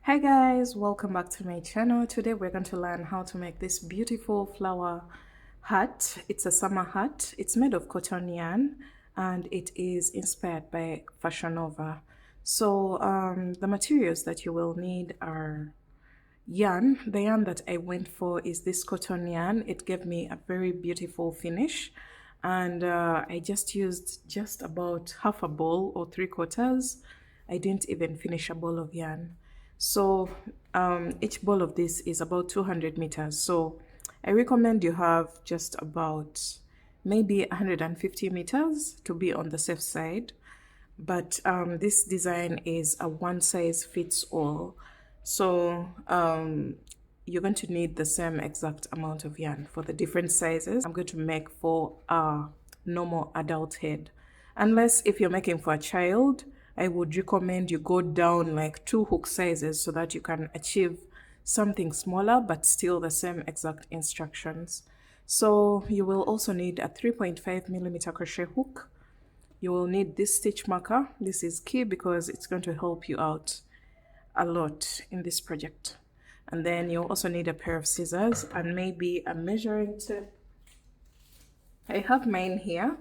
Hi guys, welcome back to my channel. Today we're going to learn how to make this beautiful flower hat. It's a summer hat. It's made of cotton yarn and it is inspired by Fashion Nova. So the materials that you will need are yarn. The yarn that I went for is this cotton yarn. It gave me a very beautiful finish, and I just used just about half a bowl or 3/4. I didn't even finish a bowl of yarn. So each ball of this is about 200 meters. So I recommend you have just about maybe 150 meters to be on the safe side. But this design is a one size fits all. So you're going to need the same exact amount of yarn for the different sizes. I'm going to make for a normal adult head. Unless if you're making for a child, I would recommend you go down like 2 hook sizes so that you can achieve something smaller but still the same exact instructions. So you will also need a 3.5mm crochet hook. You will need this stitch marker. This is key because it's going to help you out a lot in this project. And then you'll also need a pair of scissors and maybe a measuring tape. I have mine here.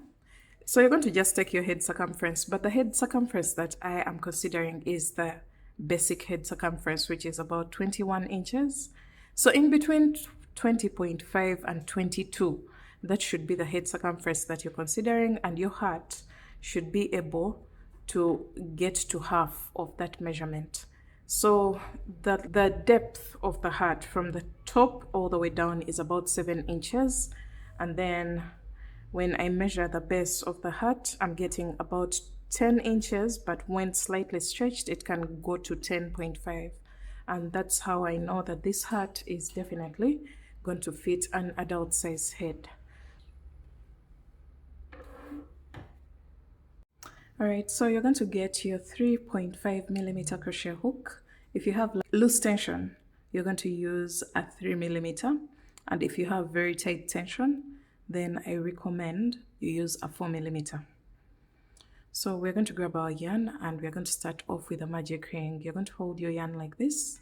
So you're going to just take your head circumference, but the head circumference that I am considering is the basic head circumference, which is about 21 inches. So in between 20.5 and 22, that should be the head circumference that you're considering, and your hat should be able to get to half of that measurement. So the depth of the hat from the top all the way down is about 7 inches, and then when I measure the base of the hat, I'm getting about 10 inches, but when slightly stretched, it can go to 10.5. And that's how I know that this hat is definitely going to fit an adult size head. All right, so you're going to get your 3.5mm crochet hook. If you have loose tension, you're going to use a 3mm. And if you have very tight tension, then I recommend you use a 4mm. So we're going to grab our yarn and we're going to start off with a magic ring. You're going to hold your yarn like this,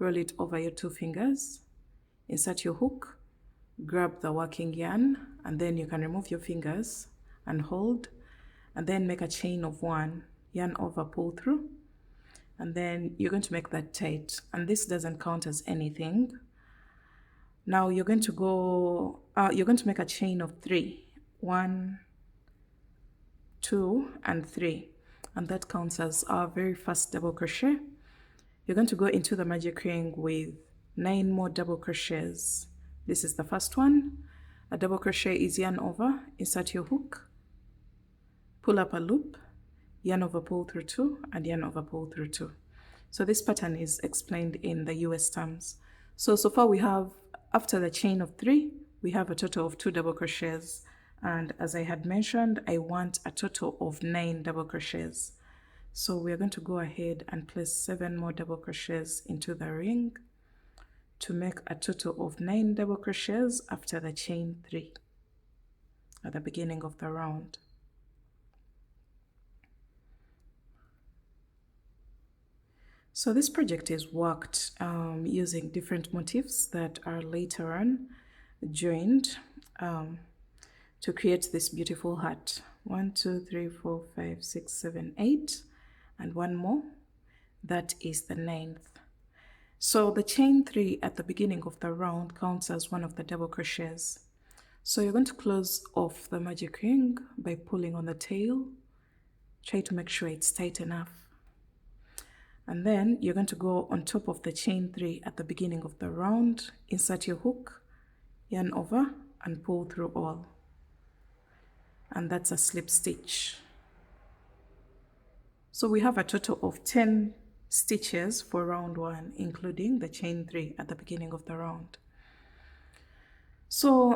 roll it over your 2 fingers, insert your hook, grab the working yarn, and then you can remove your fingers and hold, and then make a chain of 1, yarn over, pull through, and then you're going to make that tight, and this doesn't count as anything. Now you're going to make a chain of 3, 1, 2, and 3, and that counts as our very first double crochet. You're going to go into the magic ring with 9 more double crochets. This is the first one. A double crochet is yarn over, insert your hook, pull up a loop, yarn over, pull through 2, and yarn over, pull through 2. So this pattern is explained in the US terms. So far we have, after the chain of 3, we have a total of 2 double crochets. And as I had mentioned, I want a total of 9 double crochets. So we're going to go ahead and place 7 more double crochets into the ring to make a total of 9 double crochets after the chain 3 at the beginning of the round. So this project is worked using different motifs that are later on joined to create this beautiful hat. 1, 2, 3, 4, 5, 6, 7, 8, and 1 more. That is the 9th. So the chain 3 at the beginning of the round counts as one of the double crochets. So you're going to close off the magic ring by pulling on the tail. Try to make sure it's tight enough. And then you're going to go on top of the chain 3 at the beginning of the round, insert your hook, yarn over, and pull through all. And that's a slip stitch. So we have a total of 10 stitches for round 1, including the chain 3 at the beginning of the round. So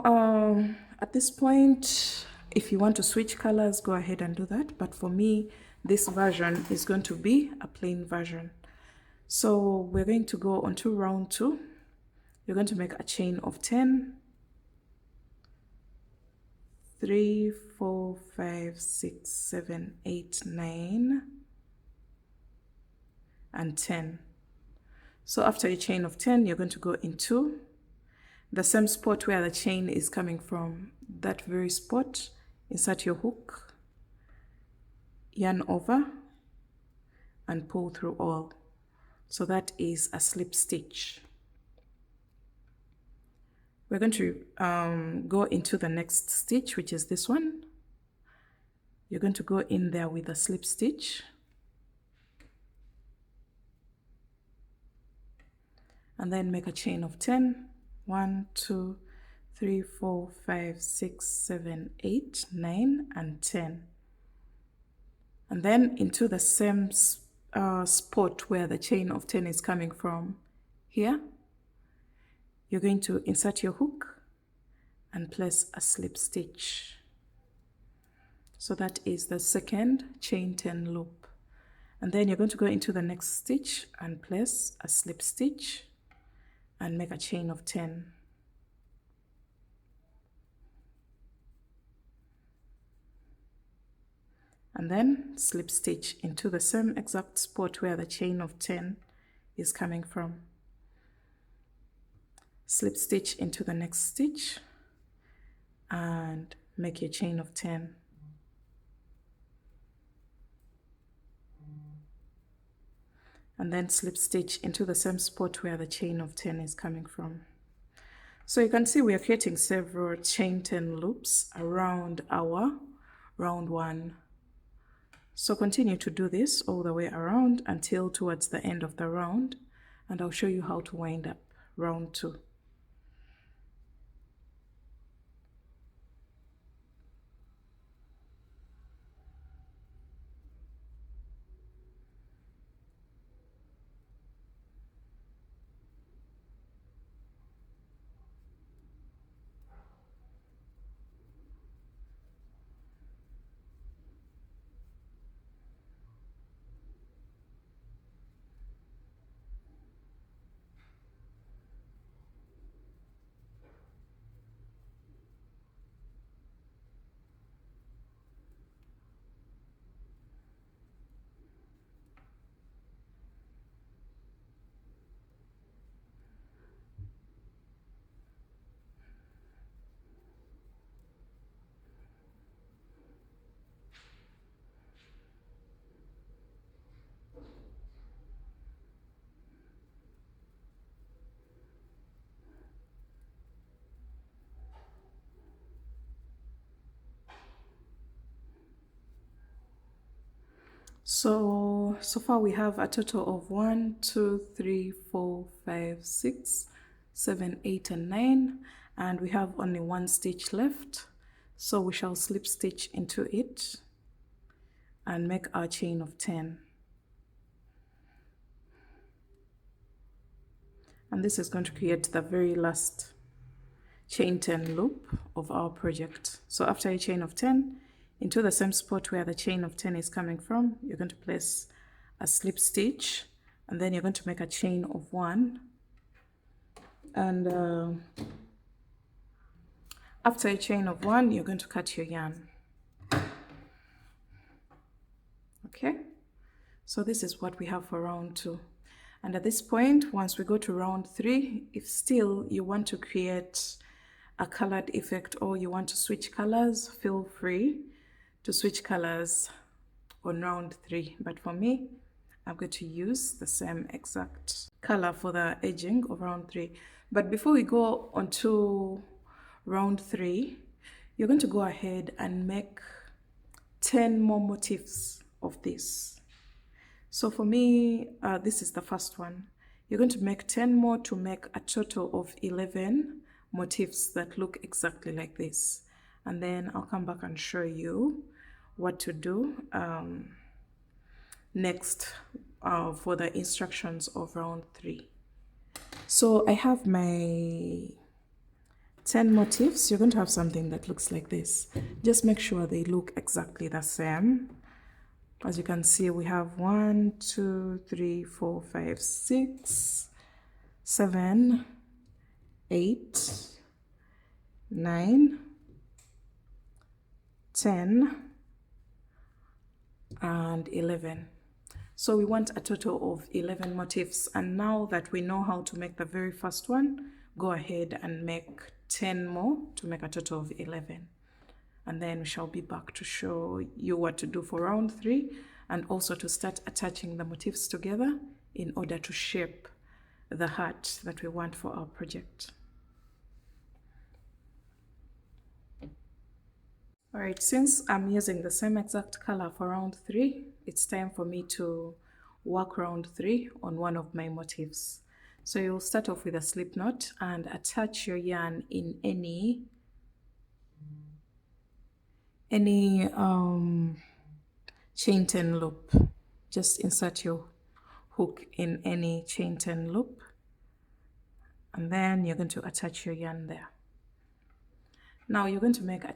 at this point, if you want to switch colors, go ahead and do that. But for me, this version is going to be a plain version. So we're going to go on to round 2. You're going to make a chain of 10, 3, 4, 5, 6, 7, 8, 9, and 10. So after a chain of 10, you're going to go into the same spot where the chain is coming from, that very spot. Insert your hook, yarn over, and pull through all. So that is a slip stitch. We're going to go into the next stitch, which is this one. You're going to go in there with a slip stitch, and then make a chain of 10. 1, 2, 3, 4, 5, 6, 7, 8, 9, and 10. And then into the same spot where the chain of 10 is coming from, here, you're going to insert your hook and place a slip stitch. So that is the second chain 10 loop. And then you're going to go into the next stitch and place a slip stitch and make a chain of 10. And then slip stitch into the same exact spot where the chain of 10 is coming from. Slip stitch into the next stitch and make your chain of 10. And then slip stitch into the same spot where the chain of 10 is coming from. So you can see we are creating several chain 10 loops around our round 1. So continue to do this all the way around until towards the end of the round, and I'll show you how to wind up round 2. So far we have a total of 1, 2, 3, 4, 5, 6, 7, 8, and 9, and we have only one stitch left. So we shall slip stitch into it and make our chain of 10. And this is going to create the very last chain 10 loop of our project. So after a chain of 10, into the same spot where the chain of 10 is coming from, you're going to place a slip stitch, and then you're going to make a chain of 1. And after a chain of 1, you're going to cut your yarn. Okay, so this is what we have for round 2. And at this point, once we go to round 3, if still you want to create a colored effect or you want to switch colors, feel free to switch colors on round 3. But for me, I'm going to use the same exact color for the edging of round 3. But before we go on to round 3, you're going to go ahead and make 10 more motifs of this. So for me, this is the first one. You're going to make 10 more to make a total of 11 motifs that look exactly like this. And then I'll come back and show you what to do next for the instructions of round 3. So I have my 10 motifs. You're going to have something that looks like this. Just make sure they look exactly the same. As you can see, we have 1, 2, 3, 4, 5, 6, 7, 8, 9, 10, and 11. So we want a total of 11 motifs, and now that we know how to make the very first one, go ahead and make 10 more to make a total of 11. And then we shall be back to show you what to do for round 3 and also to start attaching the motifs together in order to shape the hat that we want for our project. Alright, since I'm using the same exact color for round 3, it's time for me to work round 3 on one of my motifs. So you'll start off with a slip knot and attach your yarn in any chain 10 loop. Just insert your hook in any chain 10 loop, and then you're going to attach your yarn there. Now you're going to make a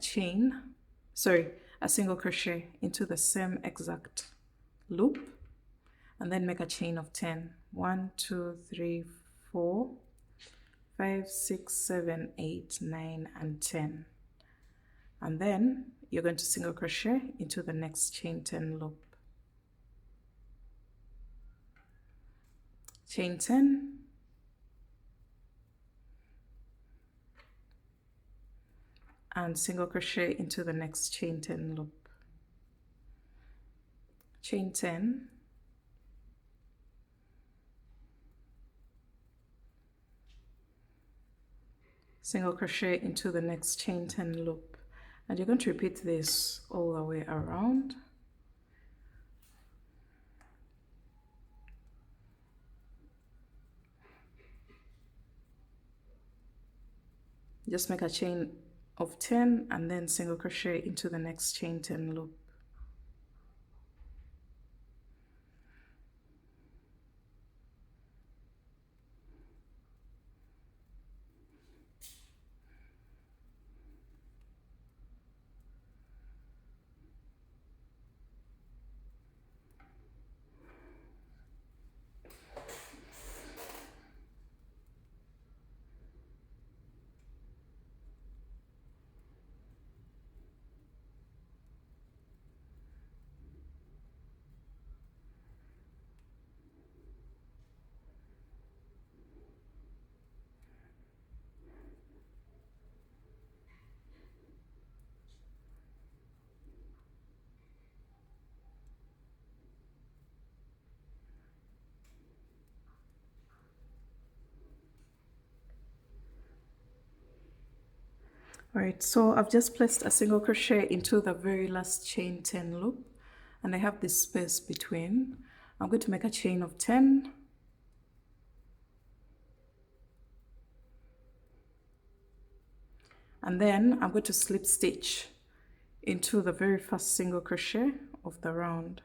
single crochet into the same exact loop, and then make a chain of 10. 1, 2, 3, 4, 5, 6, 7, 8, 9, and 10. And then you're going to single crochet into the next chain 10 loop. Chain 10, and single crochet into the next chain 10 loop. Chain 10, single crochet into the next chain 10 loop, and you're going to repeat this all the way around. Just make a chain of 10 and then single crochet into the next chain 10 loop. Alright, so I've just placed a single crochet into the very last chain 10 loop, and I have this space between. I'm going to make a chain of 10, and then I'm going to slip stitch into the very first single crochet of the round.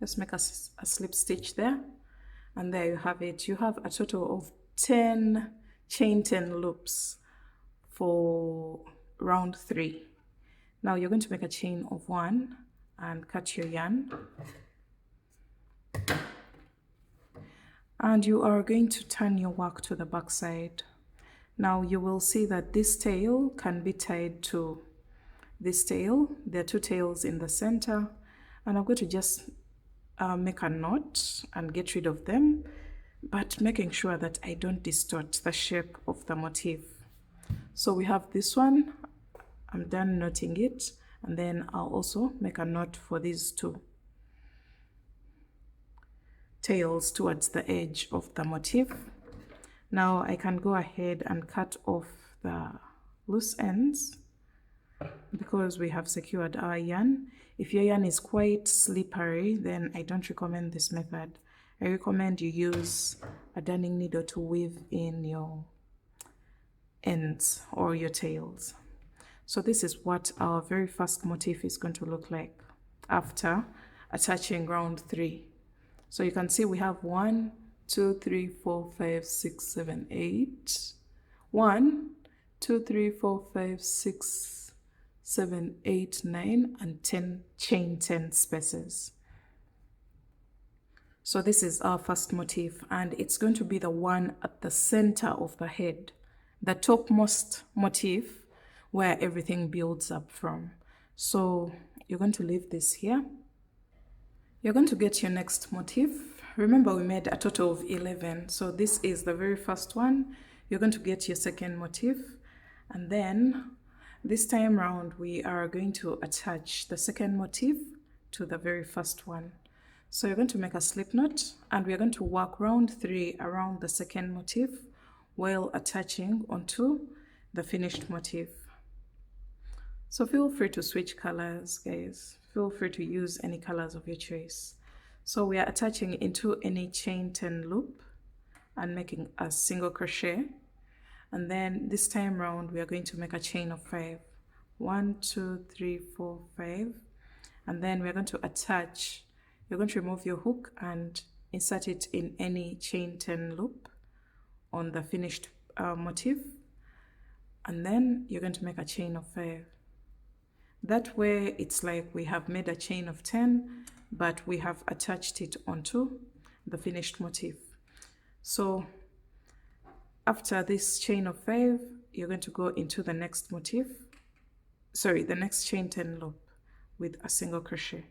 Just make a slip stitch there, and there you have it. You have a total of 10 chain 10 loops for round 3. Now you're going to make a chain of 1 and cut your yarn, and you are going to turn your work to the back side. Now you will see that this tail can be tied to this tail. There are 2 tails in the center, and I'm going to just make a knot and get rid of them, but making sure that I don't distort the shape of the motif. So we have this one. I'm done knotting it, and then I'll also make a knot for these 2 tails towards the edge of the motif. Now I can go ahead and cut off the loose ends because we have secured our yarn. If your yarn is quite slippery, then I don't recommend this method. I recommend you use a darning needle to weave in your ends or your tails. So this is what our very first motif is going to look like after attaching round 3. So you can see we have 1, 2, 3, 4, 5, 6, 7, 8. 1, 2, 3, 4, 5, 6, 7, 8, 9, and 10 chain 10 spaces. So this is our first motif, and it's going to be the one at the center of the head, the topmost motif where everything builds up from. So you're going to leave this here. You're going to get your next motif. Remember, we made a total of 11, so this is the very first one. You're going to get your second motif, and then this time round we are going to attach the second motif to the very first one. So you're going to make a slip knot, and we're going to work round 3 around the second motif while attaching onto the finished motif. So feel free to switch colors, guys. Feel free to use any colors of your choice. So we are attaching into any chain 10 loop and making a single crochet. And then this time round, we are going to make a chain of 5. 1, 2, 3, 4, 5. And then we're going to attach. You're going to remove your hook and insert it in any chain 10 loop on the finished motif. And then you're going to make a chain of 5. That way it's like we have made a chain of 10, but we have attached it onto the finished motif. So after this chain of 5, you're going to go into the next motif, the next chain 10 loop with a single crochet.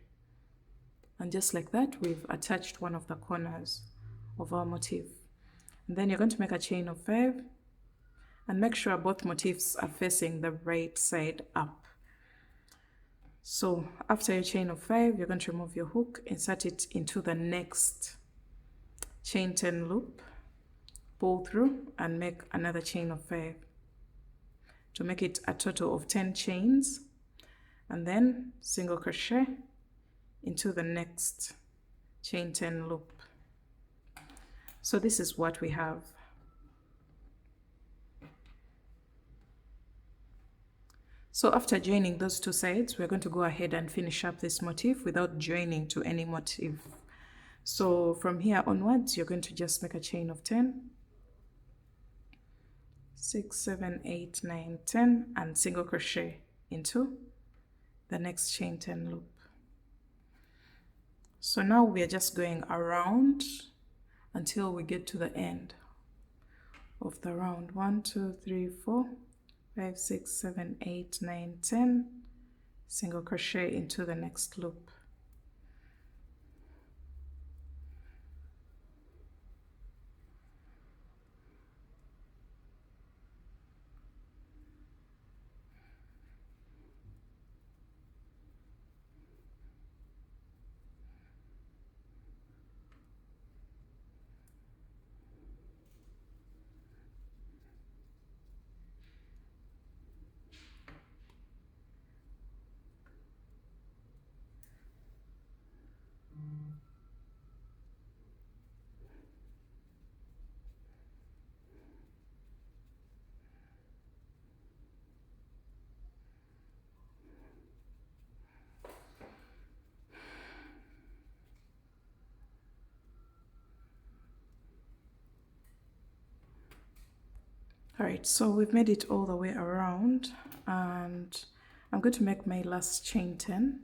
And just like that, we've attached one of the corners of our motif. And then you're going to make a chain of 5 and make sure both motifs are facing the right side up. So after your chain of 5, you're going to remove your hook, insert it into the next chain 10 loop, pull through and make another chain of 5 to make it a total of 10 chains, and then single crochet into the next chain 10 loop. So this is what we have. So after joining those two sides, we're going to go ahead and finish up this motif without joining to any motif. So from here onwards, you're going to just make a chain of 10, 6, 7, 8, 9, 10, and single crochet into the next chain 10 loop. So now we are just going around until we get to the end of the round. 1, 2, 3, 4, 5, 6, 7, 8, 9, 10, single crochet into the next loop. All right, so we've made it all the way around, and I'm going to make my last chain 10.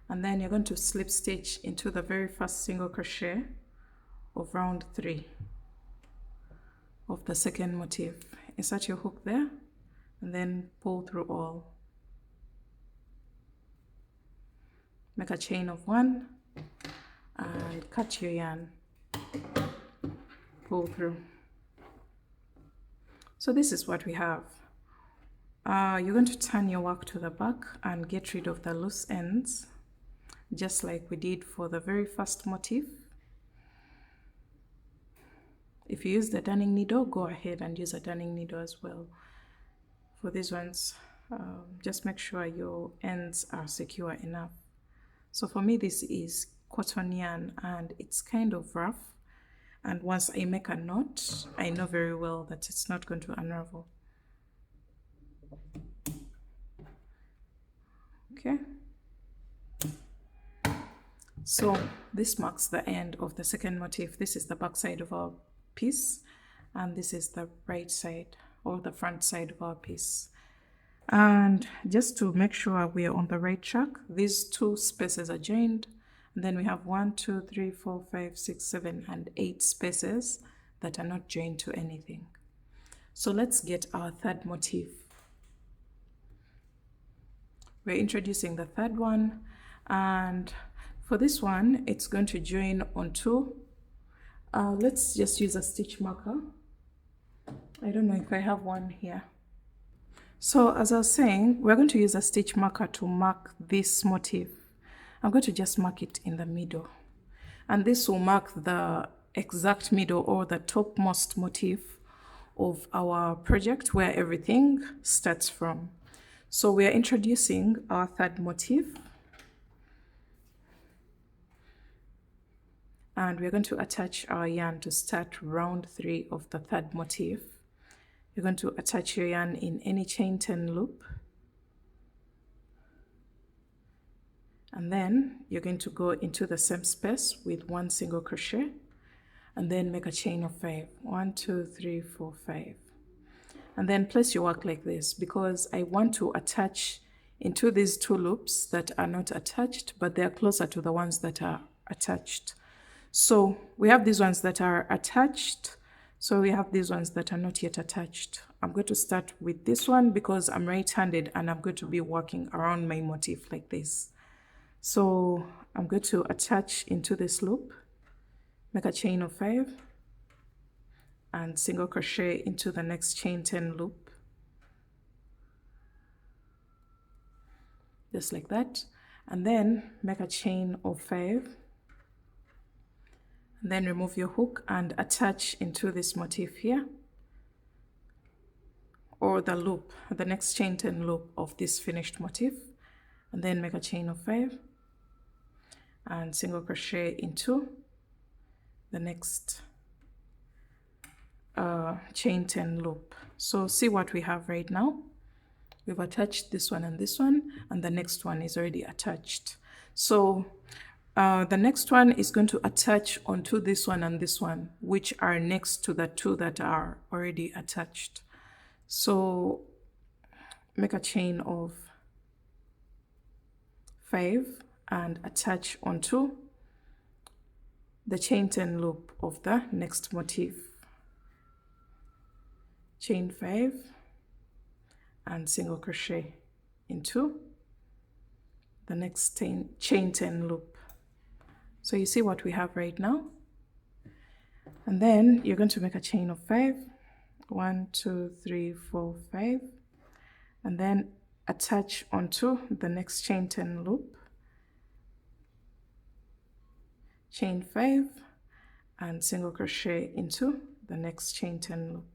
And then you're going to slip stitch into the very first single crochet of round 3 of the second motif. Insert your hook there and then pull through all. Make a chain of 1 and cut your yarn. Pull through. So this is what we have. You're going to turn your work to the back and get rid of the loose ends, just like we did for the very first motif. If you use the darning needle, go ahead and use a darning needle as well. For these ones, just make sure your ends are secure enough. So for me, this is cotton yarn and it's kind of rough. And once I make a knot, I know very well that it's not going to unravel. Okay. So this marks the end of the second motif. This is the back side of our piece, and this is the right side or the front side of our piece. And just to make sure we are on the right track, these two spaces are joined. And then we have 1, 2, 3, 4, 5, 6, 7, and 8 spaces that are not joined to anything. So let's get our third motif. We're introducing the third one, and for this one it's going to join onto let's just use a stitch marker. I don't know if I have one here. So as I was saying, we're going to use a stitch marker to mark this motif. I'm going to just mark it in the middle, and this will mark the exact middle or the topmost motif of our project where everything starts from. So we are introducing our third motif, and we're going to attach our yarn to start round 3 of the third motif. You're going to attach your yarn in any chain 10 loop, and then you're going to go into the same space with 1 single crochet and then make a chain of 5. 1 2 3 4 5, and then place your work like this, because I want to attach into these 2 loops that are not attached, but they are closer to the ones that are attached. So we have these ones that are attached, so we have these ones that are not yet attached. I'm going to start with this one because I'm right-handed and I'm going to be working around my motif like this. So I'm going to attach into this loop, make a chain of 5 and single crochet into the next chain 10 loop, just like that, and then make a chain of 5, and then remove your hook and attach into this motif here, or the loop, the next chain 10 loop of this finished motif, and then make a chain of 5 and single crochet into the next chain 10 loop. So see what we have right now. We've attached this one, and the next one is already attached. So the next one is going to attach onto this one and this one, which are next to the 2 that are already attached. So make a chain of 5 and attach onto the chain 10 loop of the next motif. Chain 5 and single crochet into the next chain 10 loop. So you see what we have right now, and then you're going to make a chain of 5, 1 2 3 4 5, and then attach onto the next chain 10 loop, chain 5 and single crochet into the next chain 10 loop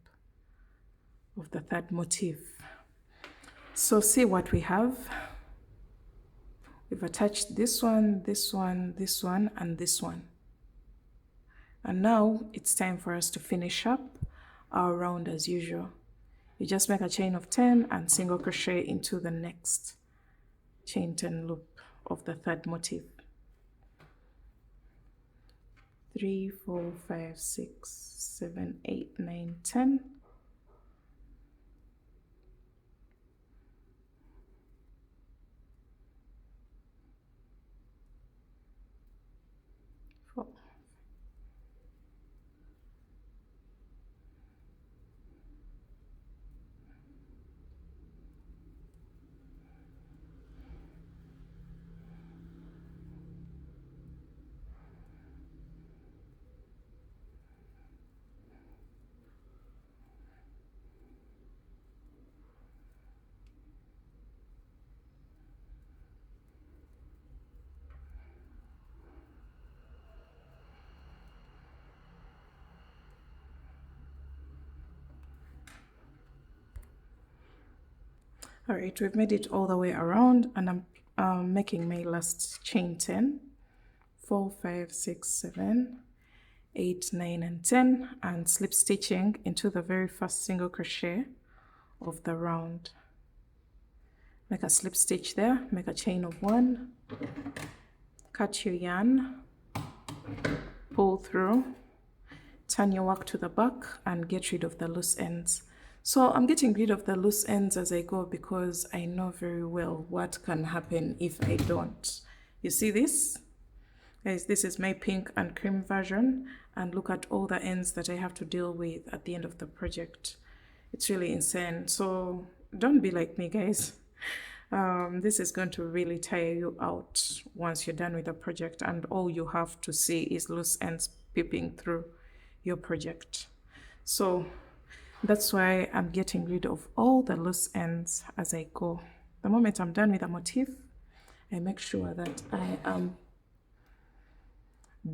of the third motif. So see what we have. We've attached this one, this one, this one, and this one. And now it's time for us to finish up our round as usual. You just make a chain of 10 and single crochet into the next chain 10 loop of the third motif. 3 4 5 6 7 8 9 10. All right, we've made it all the way around, and I'm making my last chain 10. 4 5 6 7 8 9 and 10, and slip stitching into the very first single crochet of the round. Make a slip stitch there, make a chain of 1, cut your yarn, pull through, turn your work to the back and get rid of the loose ends. So I'm getting rid of the loose ends as I go because I know very well what can happen if I don't. You see this? Guys, this is my pink and cream version, and look at all the ends that I have to deal with at the end of the project. It's really insane. So don't be like me, guys. This is going to really tire you out once you're done with the project, and all you have to see is loose ends peeping through your project. So that's why I'm getting rid of all the loose ends as I go. The moment I'm done with a motif, I make sure that I am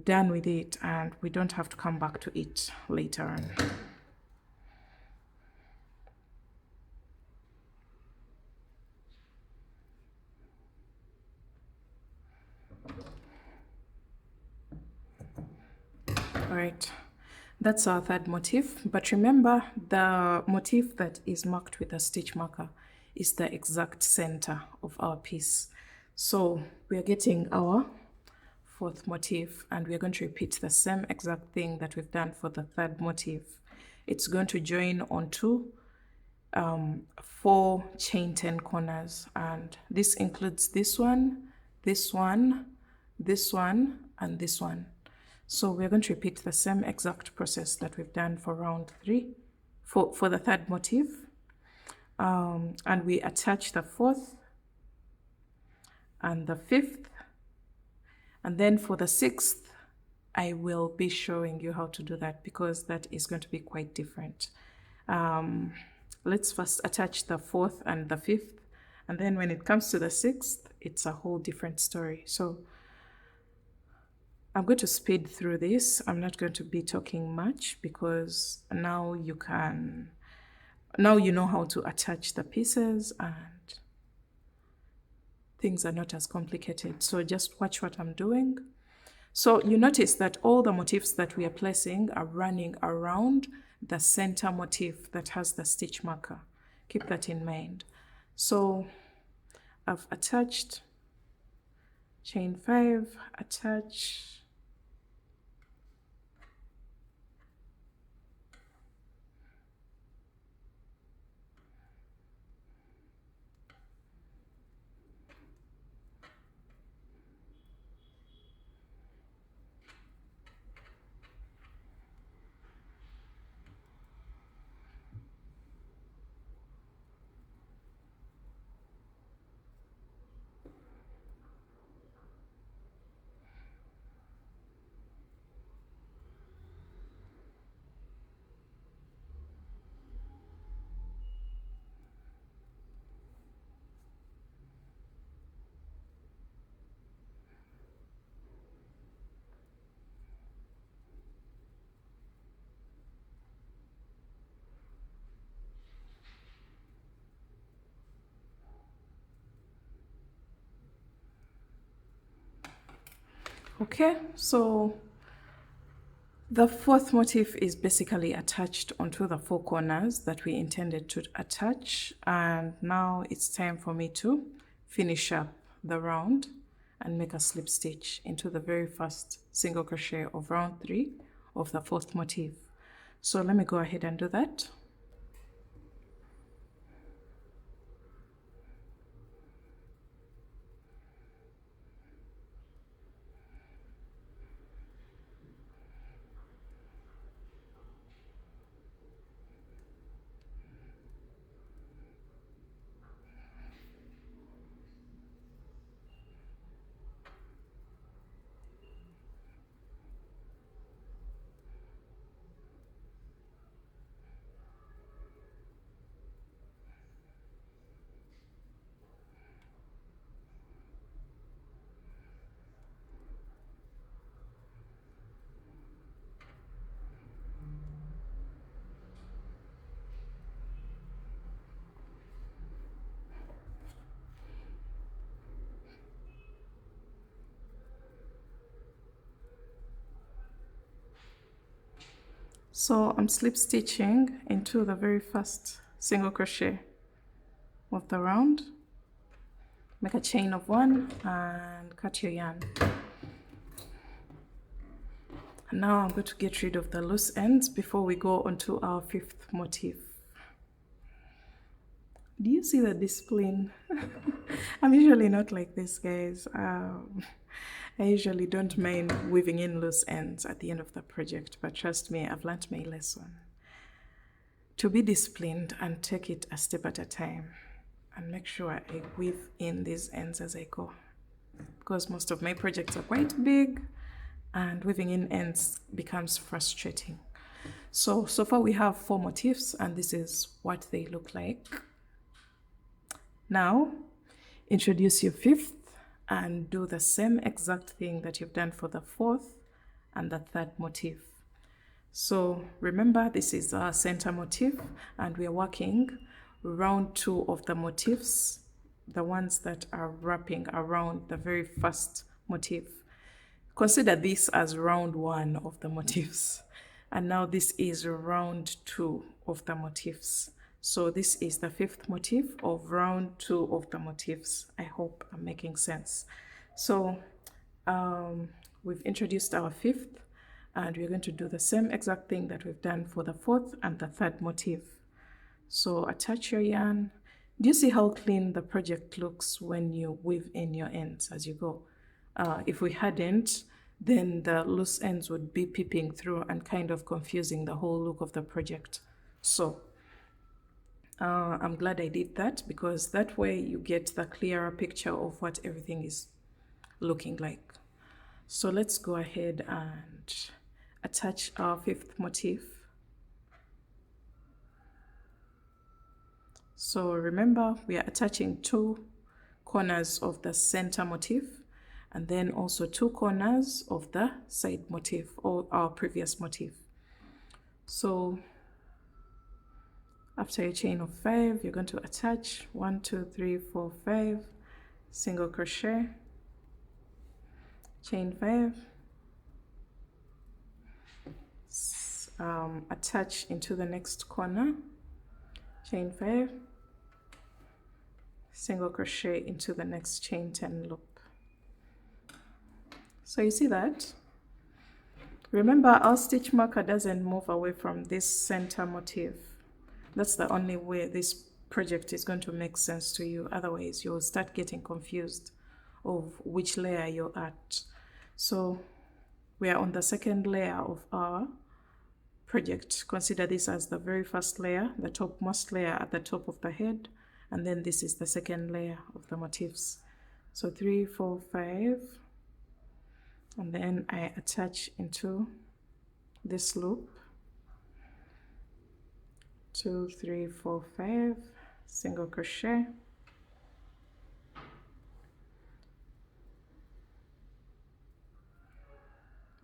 done with it and we don't have to come back to it later on. All right, that's our third motif, but remember the motif that is marked with a stitch marker is the exact center of our piece. So we are getting our fourth motif and we're going to repeat the same exact thing that we've done for the third motif. It's going to join onto 4 chain 10 corners, and this includes this one, this one, this one, and this one. So we're going to repeat the same exact process that we've done for round 3 for the third motif, and we attach the 4th and the 5th, and then for the 6th I will be showing you how to do that because that is going to be quite different. Let's first attach the 4th and the 5th, and then when it comes to the 6th, it's a whole different story. So I'm going to speed through this. I'm not going to be talking much because now you know how to attach the pieces and things are not as complicated. So just watch what I'm doing. So you notice that all the motifs that we are placing are running around the center motif that has the stitch marker. Keep that in mind. So I've attached chain 5, attach, okay, so the 4th motif is basically attached onto the 4 corners that we intended to attach, and now it's time for me to finish up the round and make a slip stitch into the very first single crochet of round 3 of the 4th motif. So let me go ahead and do that. So I'm slip stitching into the very first single crochet of the round. Make a chain of 1 and cut your yarn. And now I'm going to get rid of the loose ends before we go on to our 5th motif. Do you see the discipline? I'm usually not like this, guys. I usually don't mind weaving in loose ends at the end of the project, but trust me, I've learnt my lesson. to be disciplined and take it a step at a time and make sure I weave in these ends as I go, because most of my projects are quite big and weaving in ends becomes frustrating. So far we have 4 motifs and this is what they look like. Now introduce your 5th and do the same exact thing that you've done for the 4th and the 3rd motif. So remember, this is our center motif and we are working round 2 of the motifs, the ones that are wrapping around the very first motif. Consider this as round 1 of the motifs, and now this is round 2 of the motifs. So this is the 5th motif of round 2 of the motifs. I hope I'm making sense. So we've introduced our 5th and we're going to do the same exact thing that we've done for the 4th and the 3rd motif. So attach your yarn. Do you see how clean the project looks when you weave in your ends as you go? If we hadn't, then the loose ends would be peeping through and kind of confusing the whole look of the project. So I'm glad I did that, because that way you get the clearer picture of what everything is looking like. So let's go ahead and attach our 5th motif. So remember, we are attaching 2 corners of the center motif and then also 2 corners of the side motif or our previous motif. So after a chain of 5, you're going to attach 1, 2, 3, 4, 5, single crochet, chain 5, attach into the next corner, chain 5, single crochet into the next chain 10 loop. So you see that? Remember, our stitch marker doesn't move away from this center motif. That's the only way this project is going to make sense to you. Otherwise, you'll start getting confused of which layer you're at. So we are on the 2nd layer of our project. Consider this as the very first layer, the topmost layer at the top of the head, and then this is the 2nd layer of the motifs. So 3, 4, 5, and then I attach into this loop, 2, 3, 4, 5, single crochet,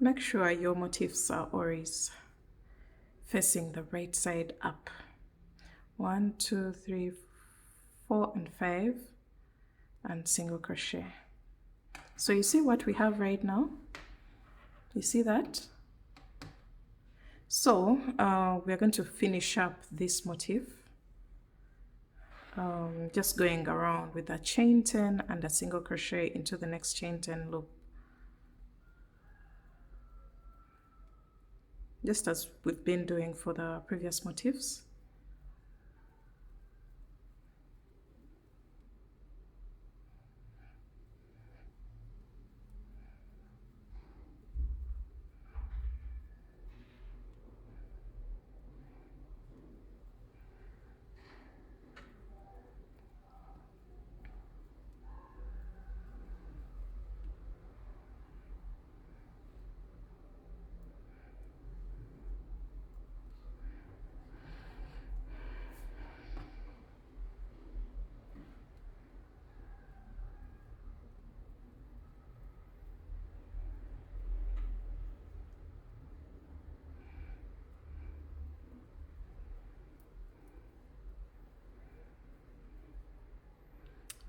make sure your motifs are always facing the right side up. 1, 2, 3, 4 and 5, and single crochet. So you see what we have right now? You see that? So we're going to finish up this motif, just going around with a chain 10 and a single crochet into the next chain 10 loop, just as we've been doing for the previous motifs.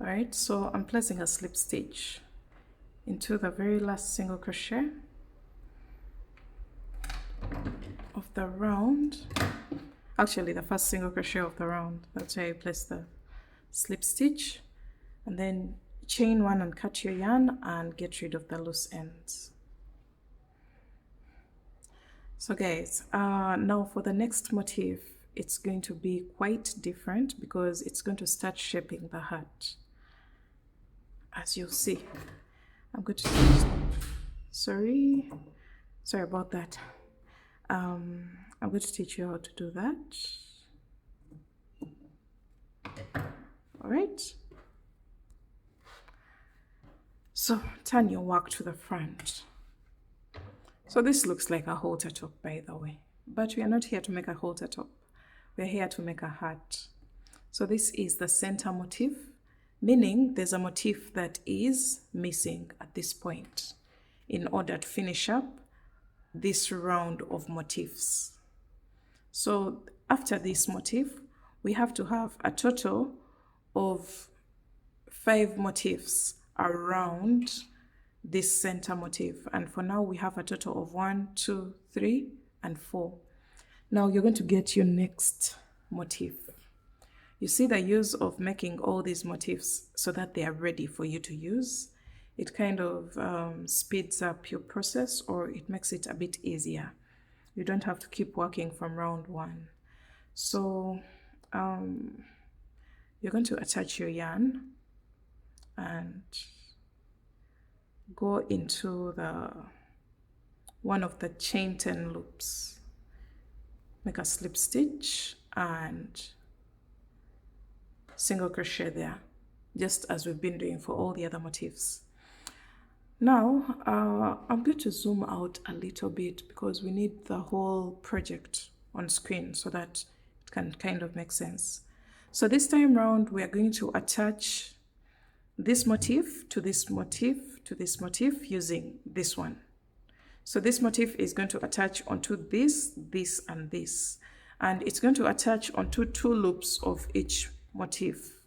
All right, so I'm placing a slip stitch into the very last single crochet of the round, actually the first single crochet of the round. That's where I place the slip stitch, and then chain 1 and cut your yarn and get rid of the loose ends. So guys, now for the next motif, it's going to be quite different because it's going to start shaping the heart. As you'll see, I'm going to sorry about that. I'm going to teach you how to do that. All right, so turn your work to the front. So this looks like a halter top, by the way, but we are not here to make a halter top. We're here to make a hat. So this is the center motif, meaning there's a motif that is missing at this point in order to finish up this round of motifs. So after this motif, we have to have a total of 5 motifs around this center motif, and for now we have a total of 1, 2, 3, and 4. Now you're going to get your next motif. You see the use of making all these motifs so that they are ready for you to use. It kind of speeds up your process, or it makes it a bit easier. You don't have to keep working from round 1. So you're going to attach your yarn and go into one of the chain 10 loops. Make a slip stitch and single crochet there, just as we've been doing for all the other motifs. Now I'm going to zoom out a little bit because we need the whole project on screen so that it can kind of make sense. So this time round we are going to attach this motif to this motif to this motif using this one. So this motif is going to attach onto this, this, and this, and it's going to attach onto 2 loops of each motif.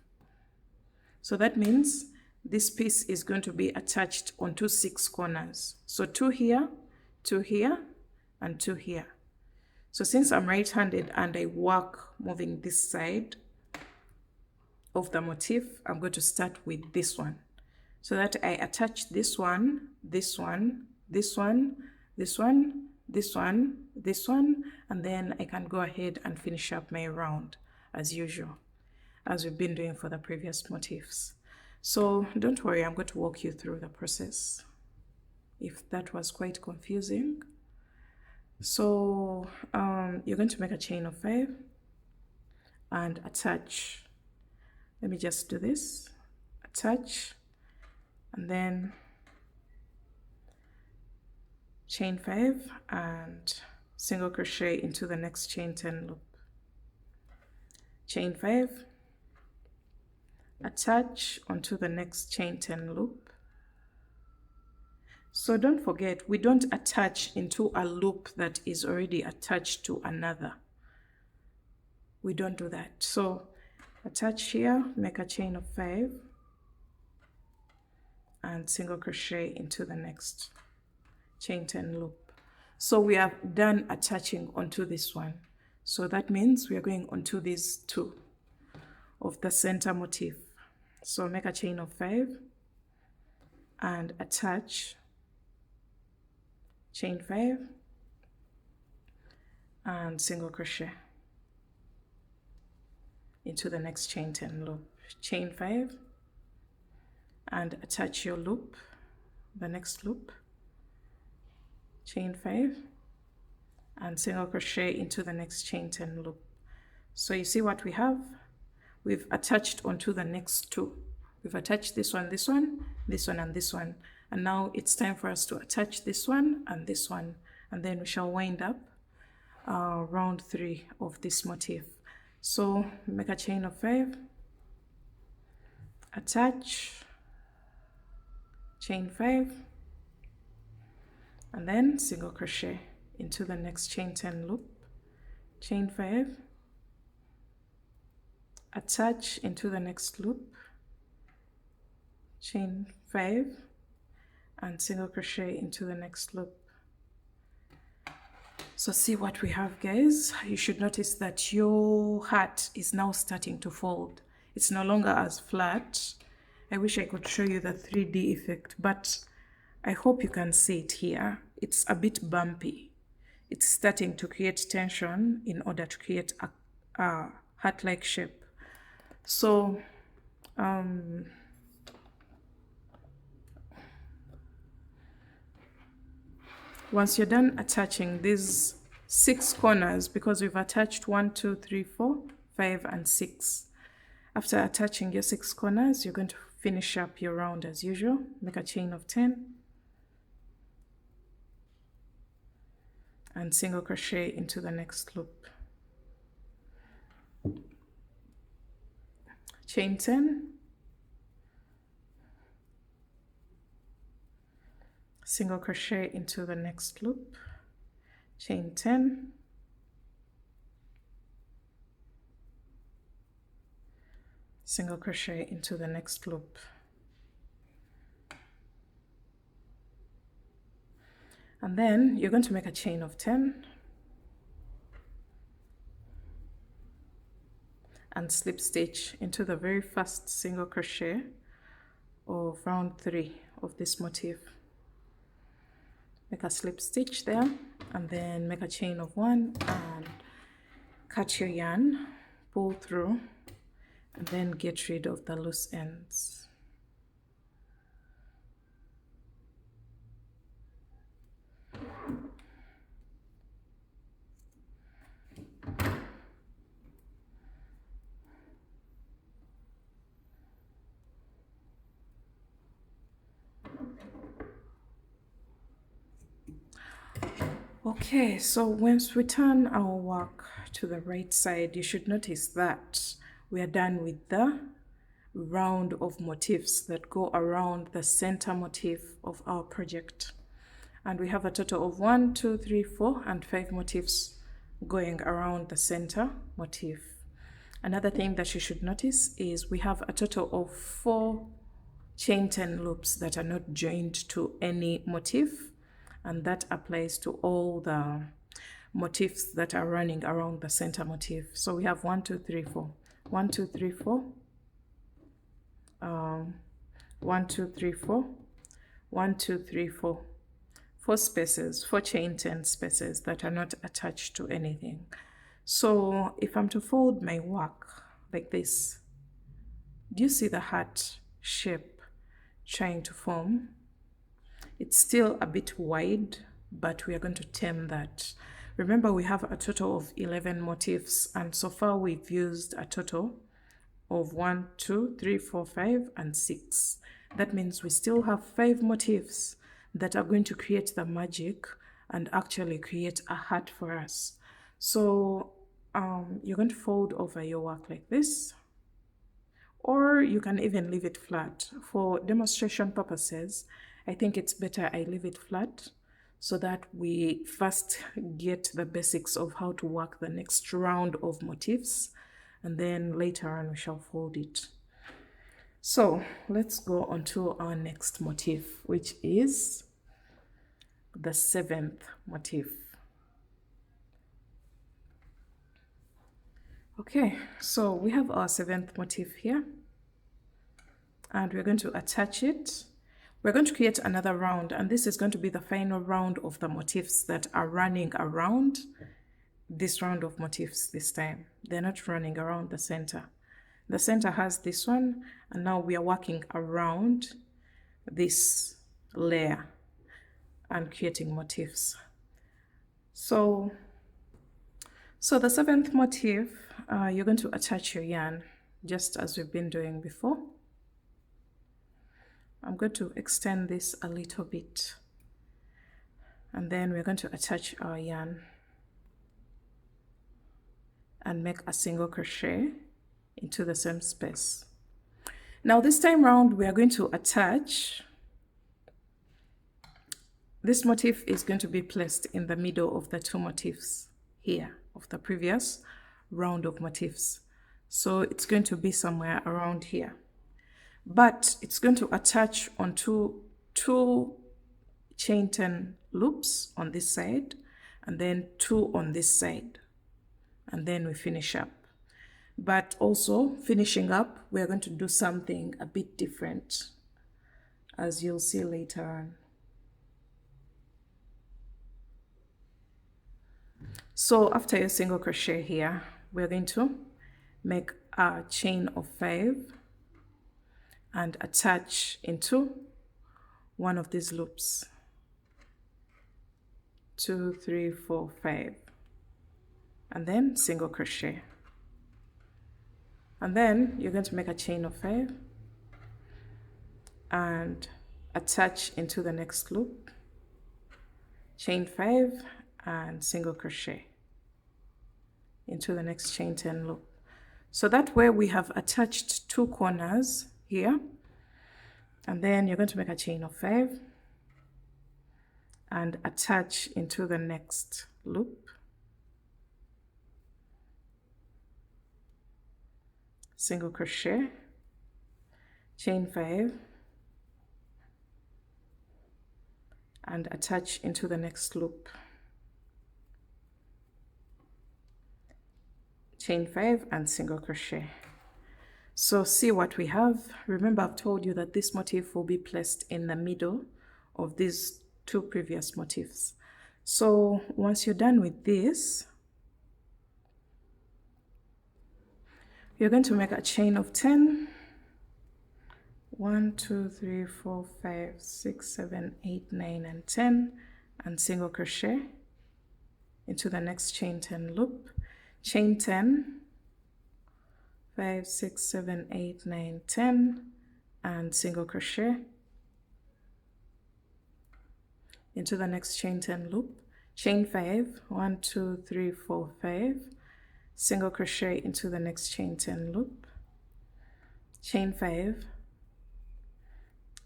So that means this piece is going to be attached onto 6 corners. So 2 here, 2 here, and 2 here. So since I'm right-handed and I work moving this side of the motif, I'm going to start with this one, so that I attach this one, this one, this one, this one, this one, this one, and then I can go ahead and finish up my round as usual, as we've been doing for the previous motifs. So don't worry, I'm going to walk you through the process if that was quite confusing. So you're going to make a chain of 5 and attach. Let me just do this, attach, and then chain 5 and single crochet into the next chain 10 loop, chain 5, attach onto the next chain 10 loop. So don't forget, we don't attach into a loop that is already attached to another. We don't do that. So attach here, make a chain of 5 and single crochet into the next chain 10 loop. So we have done attaching onto this one. So that means we are going onto these 2 of the center motif. So make a chain of 5 and attach, chain 5 and single crochet into the next chain 10 loop, chain 5 and attach your loop, the next loop, chain 5 and single crochet into the next chain 10 loop. So you see what we have? We've attached onto the next 2. We've attached this one, this one, this one, and this one, and now it's time for us to attach this one and this one, and then we shall wind up round 3 of this motif. So make a chain of 5, attach, chain 5, and then single crochet into the next chain 10 loop, chain 5, attach into the next loop, chain 5 and single crochet into the next loop. So see what we have, guys. You should notice that your hat is now starting to fold. It's no longer as flat. I wish I could show you the 3D effect, but I hope you can see it here. It's a bit bumpy. It's starting to create tension in order to create a hat-like shape. So once you're done attaching these 6 corners, because we've attached 1, 2, 3, 4, 5, and 6, After attaching your 6 corners, you're going to finish up your round as usual. Make a chain of 10 and single crochet into the next loop. Chain 10, single crochet into the next loop, chain 10, single crochet into the next loop. And then you're going to make a chain of 10 and slip stitch into the very first single crochet of round 3 of this motif. Make a slip stitch there and then make a chain of 1 and cut your yarn, pull through, and then get rid of the loose ends. Okay, so once we turn our work to the right side, you should notice that we are done with the round of motifs that go around the center motif of our project. And we have a total of 1, 2, 3, 4, and 5 motifs going around the center motif. Another thing that you should notice is we have a total of 4 chain 10 loops that are not joined to any motif, and that applies to all the motifs that are running around the center motif. So we have 1, 2, 3, 4, 1, 2, 3, 4, 1, 2, 3, 4, 1, 2, 3, 4, 4 spaces, 4 chain 10 spaces that are not attached to anything. So if I'm to fold my work like this, do you see the heart shape trying to form? It's still a bit wide, but we are going to tame that. Remember, we have a total of 11 motifs, and so far we've used a total of 1, 2, 3, 4, 5, and 6. That means we still have 5 motifs that are going to create the magic and actually create a heart for us. So you're going to fold over your work like this, or you can even leave it flat. For demonstration purposes, I think it's better I leave it flat so that we first get the basics of how to work the next round of motifs, and then later on we shall fold it. So let's go on to our next motif, which is the 7th motif. Okay, so we have our 7th motif here, and we're going to attach it. We're going to create another round, and this is going to be the final round of the motifs that are running around this round of motifs this time. They're not running around the center. The center has this one, and now we are working around this layer and creating motifs. So the 7th motif, you're going to attach your yarn just as we've been doing before. I'm going to extend this a little bit, and then we're going to attach our yarn and make a single crochet into the same space. Now this time round we are going to attach, this motif is going to be placed in the middle of the 2 motifs here of the previous round of motifs. So it's going to be somewhere around here, but it's going to attach onto 2 chain 10 loops on this side and then 2 on this side, and then we finish up. But also finishing up, we're going to do something a bit different, as you'll see later on. So after your single crochet here, we're going to make a chain of 5 and attach into one of these loops. 2, 3, 4, 5, and then single crochet. And then you're going to make a chain of 5 and attach into the next loop, chain 5 and single crochet into the next chain 10 loop. So that way we have attached 2 corners here, and then you're going to make a chain of 5 and attach into the next loop, single crochet, chain 5 and attach into the next loop, chain 5 and single crochet. So see what we have. Remember, I've told you that this motif will be placed in the middle of these 2 previous motifs. So once you're done with this, you're going to make a chain of 10. 1, 2, 3, 4, 5, 6, 7, 8, 9 and 10 and single crochet into the next chain 10 loop, chain 10, 5, 6, 7, 8, 9, 10 and single crochet into the next chain 10 loop, chain 5, 1, 2, 3, 4, 5, single crochet into the next chain 10 loop, chain 5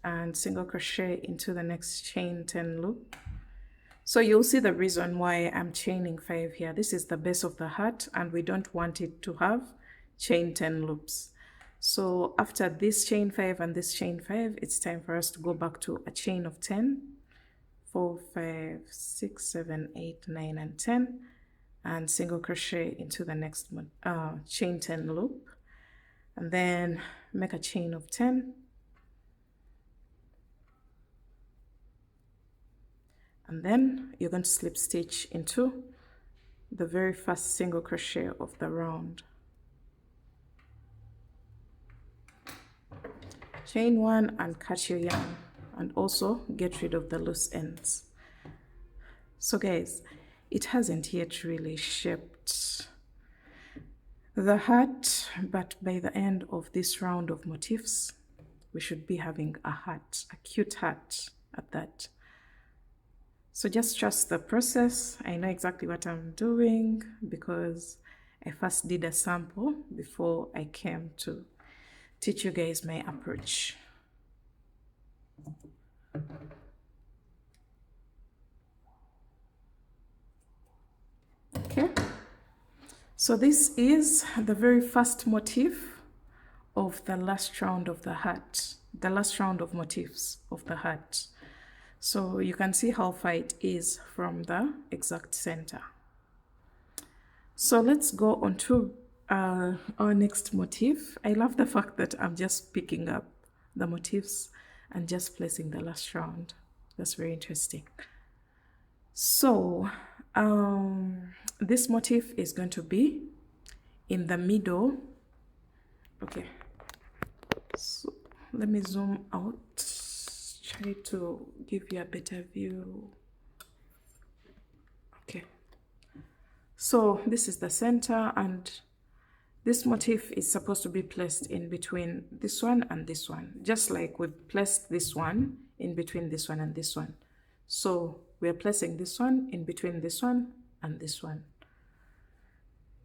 and single crochet into the next chain 10 loop. So you'll see the reason why I'm chaining 5 here. This is the base of the hat and we don't want it to have chain 10 loops. So after this chain 5 and this chain 5, it's time for us to go back to a chain of 10, 4, 5, 6, 7, 8, 9 and 10 and single crochet into the next chain 10 loop, and then make a chain of 10 and then you're going to slip stitch into the very first single crochet of the round, chain 1 and cut your yarn and also get rid of the loose ends. So guys, it hasn't yet really shaped the hat, but by the end of this round of motifs we should be having a hat, a cute hat at that. So just trust the process. I know exactly what I'm doing because I first did a sample before I came to teach you guys my approach. Okay, so this is the very first motif of the last round of the hat, the last round of motifs of the hat. So you can see how far it is from the exact center. So let's go on to our next motif. I love the fact that I'm just picking up the motifs and just placing the last round. That's very interesting. So this motif is going to be in the middle. Okay, so let me zoom out, try to give you a better view. Okay, so this is the center and this motif is supposed to be placed in between this one and this one, just like we placed this one in between this one and this one. So we're placing this one in between this one and this one.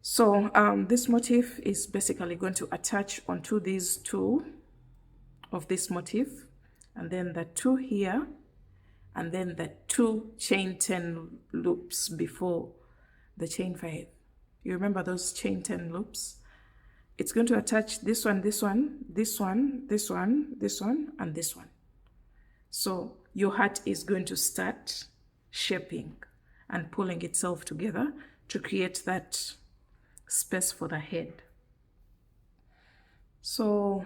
So this motif is basically going to attach onto these 2 of this motif, and then the 2 here, and then the 2 chain 10 loops before the chain 5. You remember those chain 10 loops? It's going to attach this one, this one, this one, this one, this one, and this one. So your hat is going to start shaping and pulling itself together to create that space for the head. So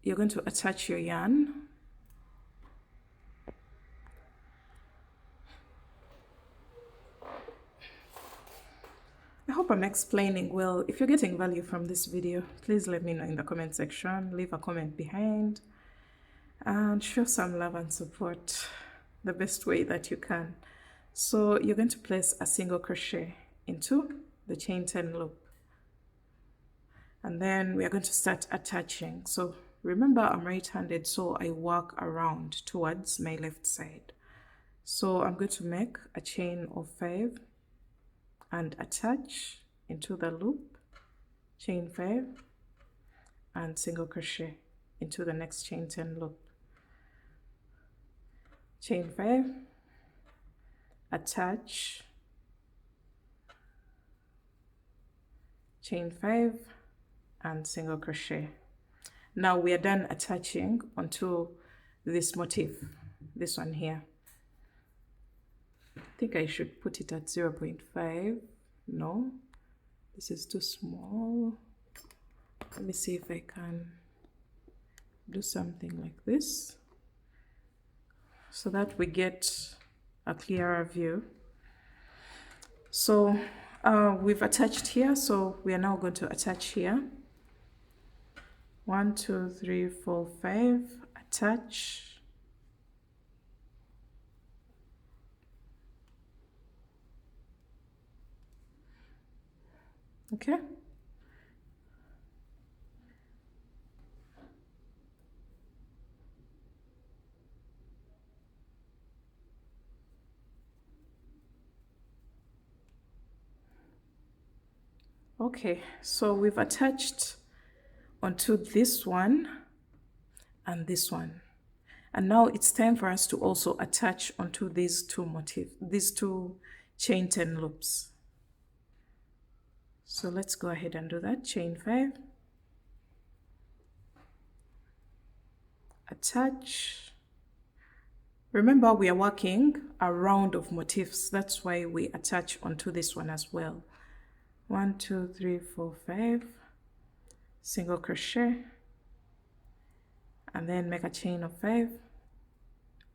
you're going to attach your yarn. I hope I'm explaining well. If you're getting value from this video, please let me know in the comment section. Leave a comment behind and show some love and support the best way that you can. So you're going to place a single crochet into the chain 10 loop, And then we are going to start attaching. So remember, I'm right-handed, so I work around towards my left side. So I'm going to make a chain of 5 and attach into the loop, chain 5 and single crochet into the next chain 10 loop, chain 5, attach, chain 5 and single crochet. Now we are done attaching onto this motif, this one here. I think I should put it at 0.5. No, this is too small. Let me see if I can do something like this so that we get a clearer view. So we've attached here, so we are now going to attach here. 1, 2, 3, 4, 5, attach. Okay. Okay, so we've attached onto this one and this one. And now it's time for us to also attach onto these two motifs, these two chain 10 loops. So let's go ahead and do that. Chain 5, attach. Remember, we are working a round of motifs. That's why we attach onto this one as well. 1, 2, 3, 4, 5, single crochet, and then make a chain of 5,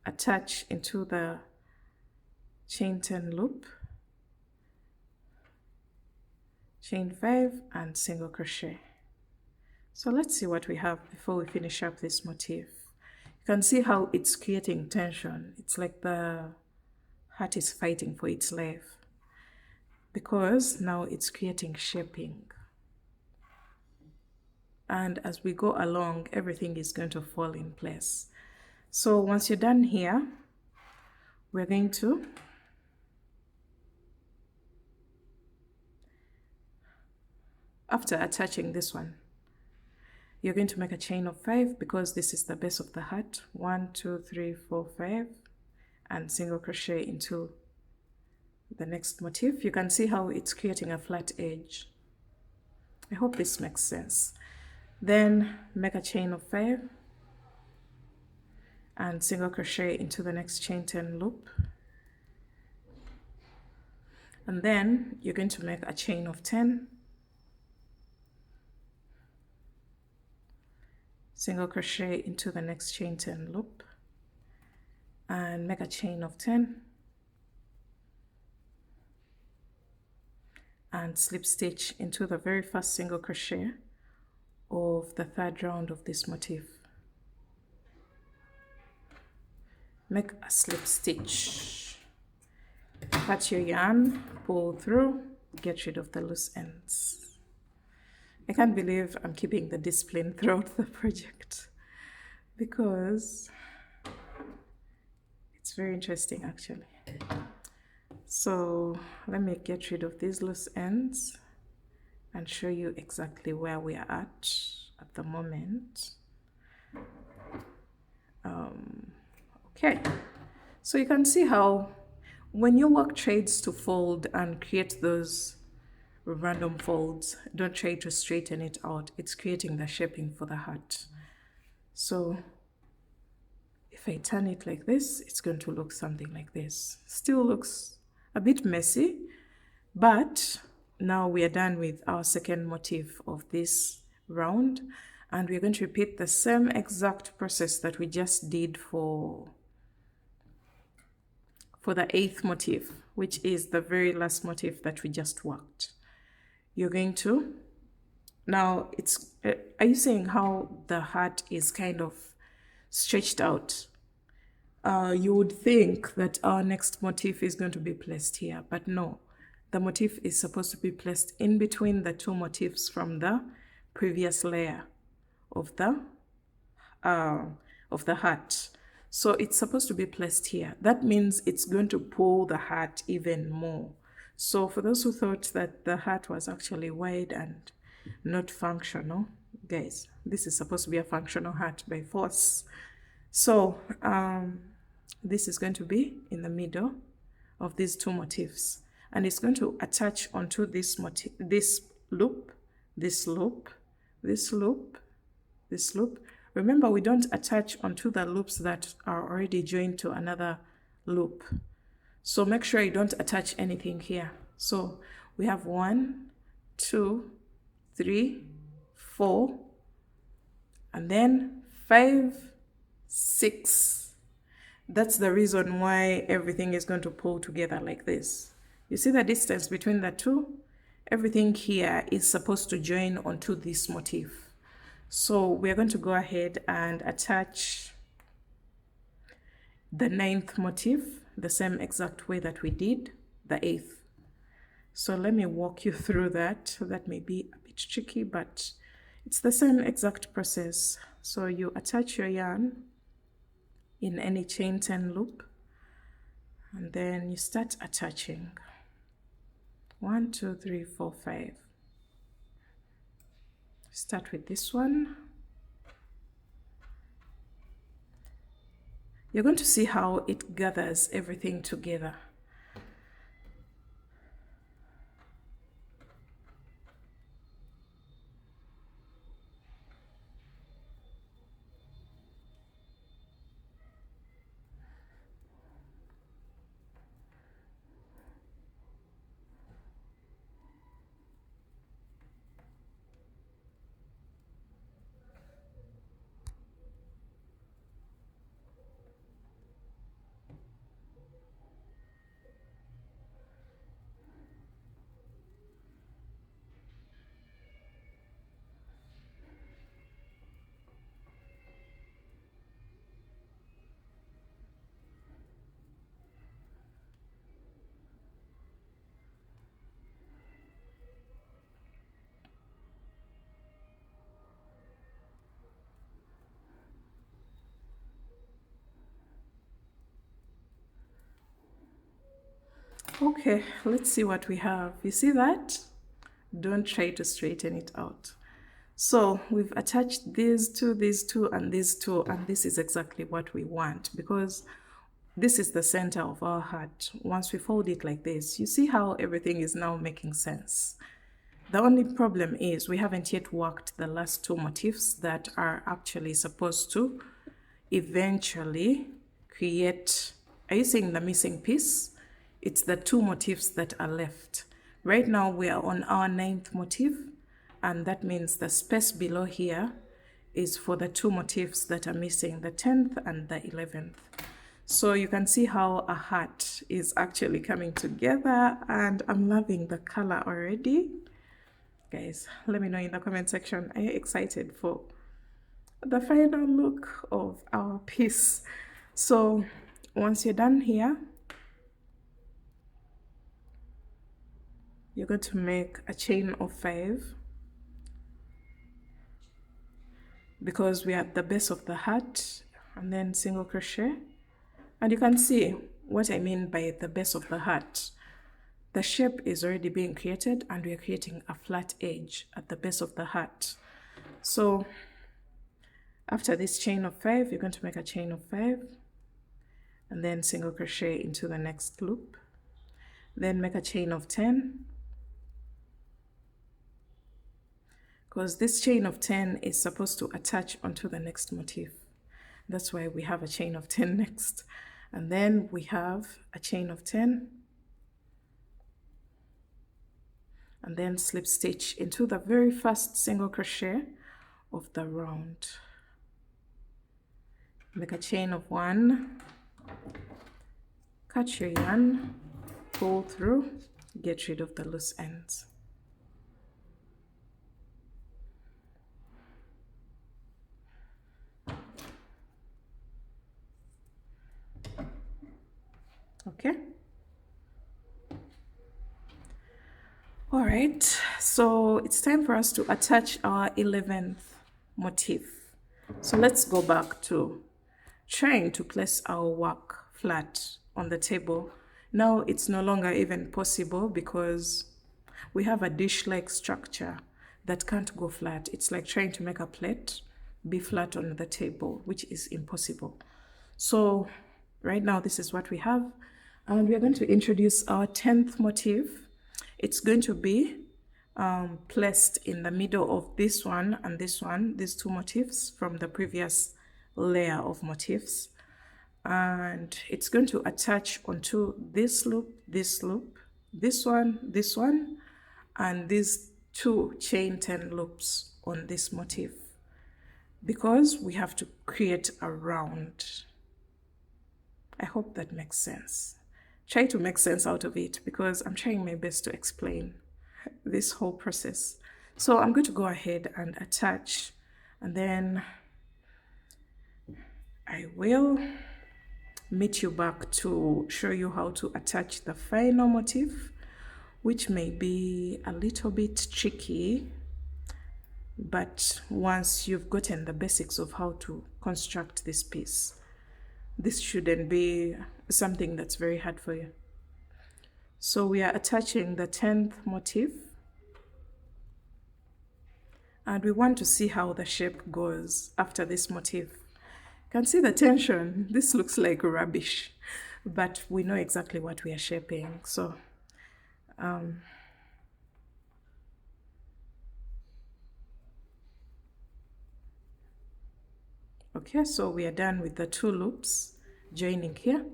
attach into the chain 10 loop, chain 5 and single crochet. So let's see what we have before we finish up this motif. You can see how it's creating tension. It's like the heart is fighting for its life, because now it's creating shaping. And as we go along, everything is going to fall in place. So once you're done here, we're going to after attaching this one, you're going to make a chain of 5 because this is the base of the heart. 1, 2, 3, 4, 5, and single crochet into the next motif. You can see how it's creating a flat edge. I hope this makes sense. Then make a chain of 5 and single crochet into the next chain 10 loop. And then you're going to make a chain of 10, single crochet into the next chain 10 loop, and make a chain of 10 and slip stitch into the very first single crochet of the third round of this motif. Make a slip stitch, cut your yarn, pull through, get rid of the loose ends. I can't believe I'm keeping the discipline throughout the project because it's very interesting actually. So let me get rid of these loose ends and show you exactly where we are at the moment. Okay, so you can see how when you work trades to fold and create those random folds, don't try to straighten it out. It's creating the shaping for the heart. So if I turn it like this, it's going to look something like this. Still looks a bit messy, but now we are done with our second motif of this round, and we're going to repeat the same exact process that we just did for the 8th motif, which is the very last motif that we just worked. You're going to, now it's, are you seeing how the heart is kind of stretched out? You would think that our next motif is going to be placed here, but no. The motif is supposed to be placed in between the two motifs from the previous layer of the hat. So it's supposed to be placed here. That means it's going to pull the hat even more. So for those who thought that the hat was actually wide and not functional, guys, this is supposed to be a functional hat by force. So this is going to be in the middle of these two motifs, and it's going to attach onto this motif, this loop, this loop, this loop, this loop. Remember, we don't attach onto the loops that are already joined to another loop. So make sure you don't attach anything here. So we have 1, 2, 3, 4, and then 5, 6. That's the reason why everything is going to pull together like this. You see the distance between the two? Everything here is supposed to join onto this motif. So we're going to go ahead and attach the 9th motif the same exact way that we did the 8th. So let me walk you through that. That may be a bit tricky, but it's the same exact process. So you attach your yarn in any chain 10 loop, and then you start attaching. 1, 2, 3, 4, 5. Start with this one. You're going to see how it gathers everything together. Okay, let's see what we have. You see that? Don't try to straighten it out. So we've attached these two, and these two, and this is exactly what we want, because this is the center of our hat. Once we fold it like this, you see how everything is now making sense. The only problem is we haven't yet worked the last two motifs that are actually supposed to eventually create, are you seeing the missing piece? It's the two motifs that are left. Right now we are on our 9th motif, and that means the space below here is for the two motifs that are missing, the 10th and the 11th. So you can see how a hat is actually coming together, and I'm loving the color already. Guys, let me know in the comment section, are you excited for the final look of our piece? So once you're done here, you're going to make a chain of 5, because we are at the base of the hat, and then single crochet. And you can see what I mean by the base of the hat. The shape is already being created, and we are creating a flat edge at the base of the hat. So after this chain of 5, you're going to make a chain of 5, and then single crochet into the next loop, then make a chain of 10, because this chain of 10 is supposed to attach onto the next motif. That's why we have a chain of 10 next. And then we have a chain of 10, and then slip stitch into the very first single crochet of the round. Make a chain of 1, cut your yarn, pull through, get rid of the loose ends. Okay. All right, So it's time for us to attach our 11th motif. So let's go back to trying to place our work flat on the table. Now it's no longer even possible because we have a dish-like structure that can't go flat. It's like trying to make a plate be flat on the table, which is impossible. So right now this is what we have, and we're going to introduce our 10th motif. It's going to be placed in the middle of this one and this one, these two motifs from the previous layer of motifs, and it's going to attach onto this loop, this one, and these two chain 10 loops on this motif, because we have to create a round. I hope that makes sense. Try to make sense out of it, because I'm trying my best to explain this whole process. So I'm going to go ahead and attach, and then I will meet you back to show you how to attach the final motif, which may be a little bit tricky, but once you've gotten the basics of how to construct this piece, this shouldn't be something that's very hard for you. So we are attaching the 10th motif, and we want to see how the shape goes after this motif. You can see the tension. This looks like rubbish, but we know exactly what we are shaping. So okay, so we are done with the two loops joining here,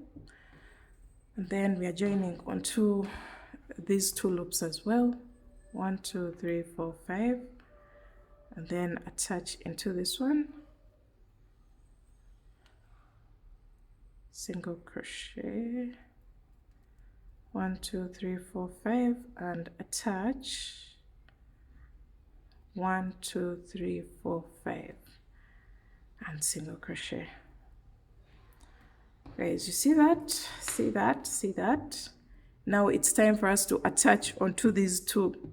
and then we are joining onto these two loops as well. 1 2 3 4 5, and then attach into this one, single crochet, 1 2 3 4 5, and attach 1 2 3 4 5, and single crochet. Guys, you see that? See that? See that? Now it's time for us to attach onto these two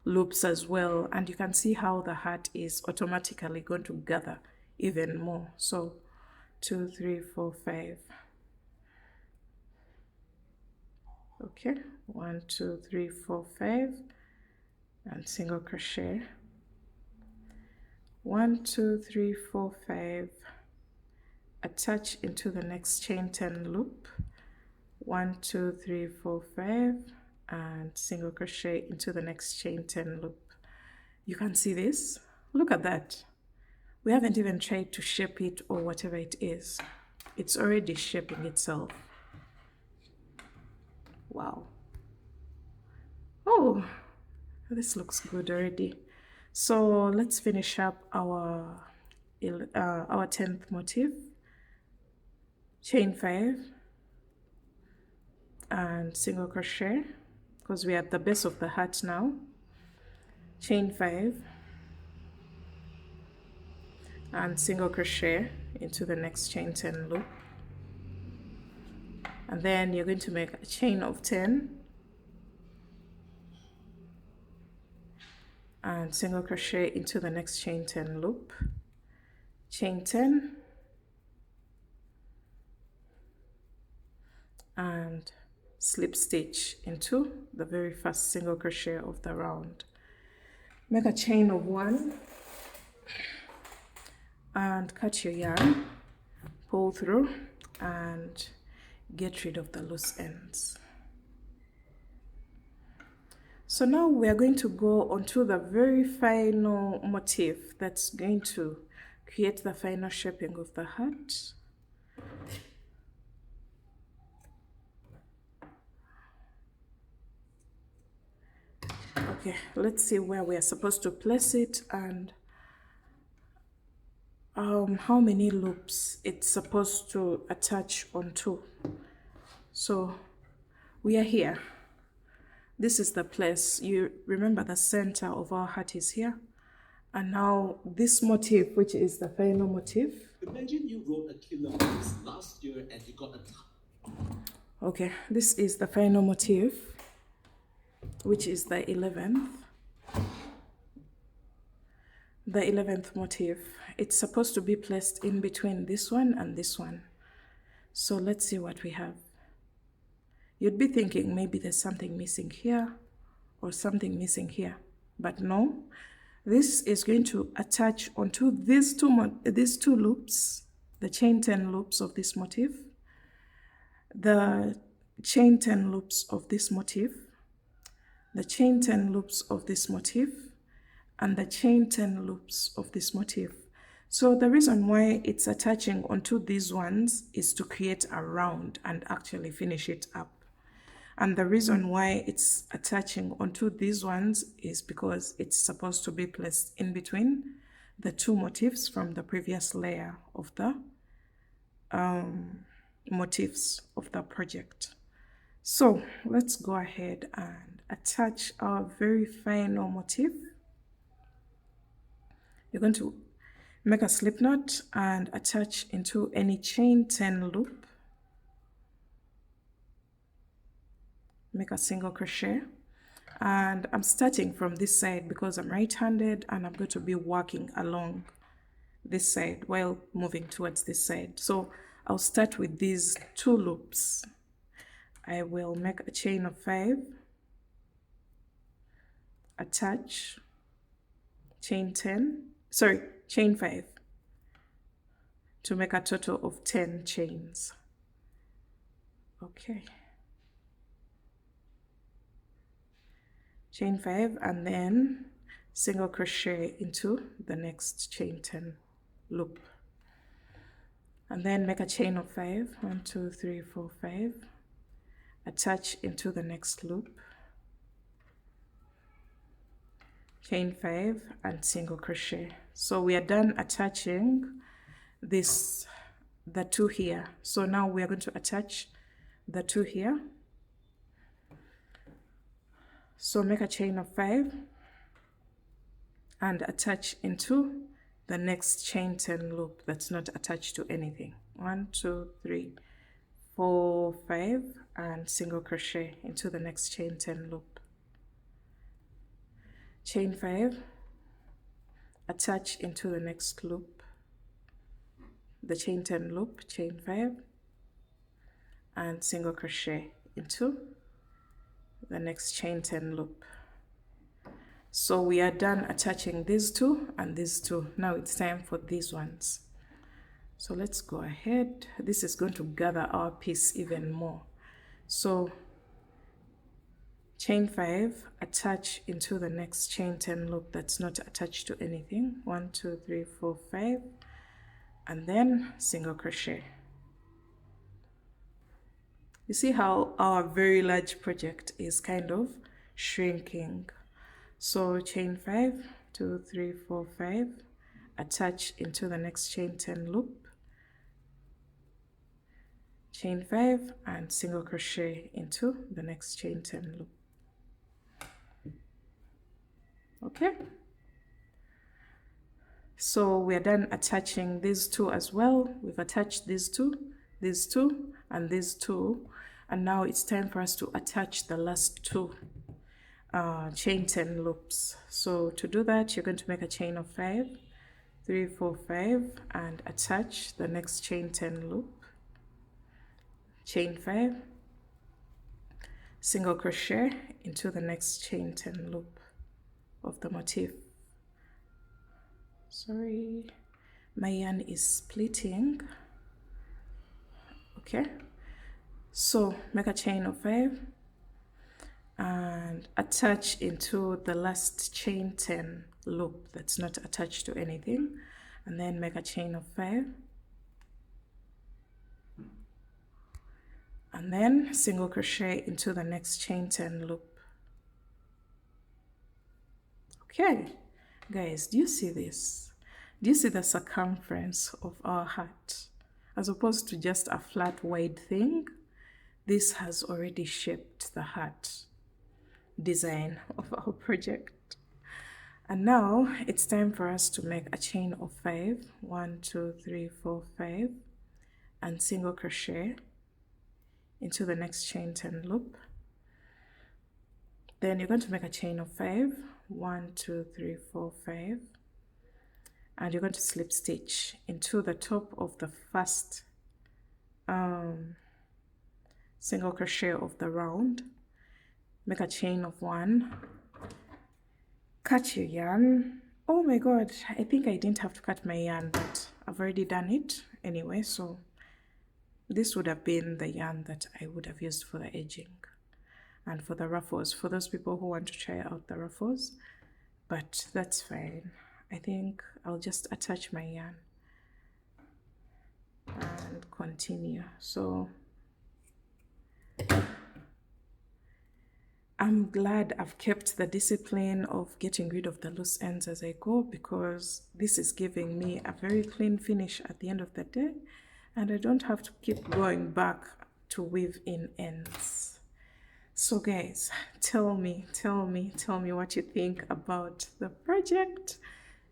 loops as well, and you can see how the heart is automatically going to gather even more. So 2 3 4 5. Okay, 1 2 3 4 5, and single crochet, 1 2 3 4 5, attach into the next chain 10 loop, 1 2 3 4 5, and single crochet into the next chain 10 loop. You can see this. Look at that. We haven't even tried to shape it or whatever it is. It's already shaping itself. Wow. Oh, this looks good already. So let's finish up our 10th motif. Chain 5 and single crochet, because we are at the base of the hat now. Chain 5 and single crochet into the next chain 10 loop, and then you're going to make a chain of 10 and single crochet into the next chain 10 loop, chain 10, and slip stitch into the very first single crochet of the round. Make a chain of 1 and cut your yarn, pull through, and get rid of the loose ends. So now we are going to go onto the very final motif that's going to create the final shaping of the hat. Okay, let's see where we are supposed to place it and how many loops it's supposed to attach onto. So we are here. This is the place. You remember the center of our hat is here, and now this motif, which is the final motif. Imagine you wrote a killer piece last year and you got a Okay, this is the final motif, which is the 11th. the 11th motif. It's supposed to be placed in between this one and this one. So let's see what we have. You'd be thinking maybe there's something missing here or something missing here, but no. This is going to attach onto these two loops, the chain 10 loops of this motif, the chain 10 loops of this motif, the chain 10 loops of this motif, and the chain 10 loops of this motif. So the reason why it's attaching onto these ones is to create a round and actually finish it up. And the reason why it's attaching onto these ones is because it's supposed to be placed in between the two motifs from the previous layer of the motifs of the project. So let's go ahead and attach our very final motif. You're going to make a slip knot and attach into any chain 10 loop. Make a single crochet, and I'm starting from this side because I'm right-handed and I'm going to be working along this side while moving towards this side. So I'll start with these two loops. I will make a chain of 5, attach, chain 5 to make a total of 10 chains. Okay. Chain 5 and then single crochet into the next chain 10 loop, and then make a chain of 5, 1 2 3 4 5, attach into the next loop, chain 5 and single crochet. So we are done attaching the two here. So now we are going to attach the two here. So make a chain of 5 and attach into the next chain 10 loop that's not attached to anything. 1 2 3 4 5 and single crochet into the next chain 10 loop. Chain 5, attach into the next loop, the chain 10 loop, chain 5 and single crochet into the next chain 10 loop. So we are done attaching these two and these two. Now it's time for these ones. So let's go ahead. This is going to gather our piece even more. So chain 5, attach into the next chain 10 loop that's not attached to anything. 1 2 3 4 5 and then single crochet. You see how our very large project is kind of shrinking. So chain 5, 2 3 4 5, attach into the next chain 10 loop, chain 5 and single crochet into the next chain 10 loop. Okay, so we are done attaching these two as well. We've attached these two and these two, and now it's time for us to attach the last two chain 10 loops. So to do that, you're going to make a chain of 5, 3 4 5 and attach the next chain 10 loop, chain 5, single crochet into the next chain 10 loop of the motif. Sorry, my yarn is splitting. Okay, so make a chain of 5 and attach into the last chain 10 loop that's not attached to anything, and then make a chain of 5 and then single crochet into the next chain 10 loop. Okay, guys, do you see this? Do you see the circumference of our hat? As opposed to just a flat wide thing, this has already shaped the hat design of our project. And now it's time for us to make a chain of 5, 1 2 3 4 5 and single crochet into the next chain 10 loop. Then you're going to make a chain of 5, 1 2 3 4 5 and you're going to slip stitch into the top of the first single crochet of the round. Make a chain of 1, cut your yarn. Oh my god, I think I didn't have to cut my yarn, but I've already done it anyway, so this would have been the yarn that I would have used for the edging and for the ruffles, for those people who want to try out the ruffles, but that's fine. I think I'll just attach my yarn and continue. So I'm glad I've kept the discipline of getting rid of the loose ends as I go, because this is giving me a very clean finish at the end of the day, and I don't have to keep going back to weave in ends. So guys, tell me what you think about the project.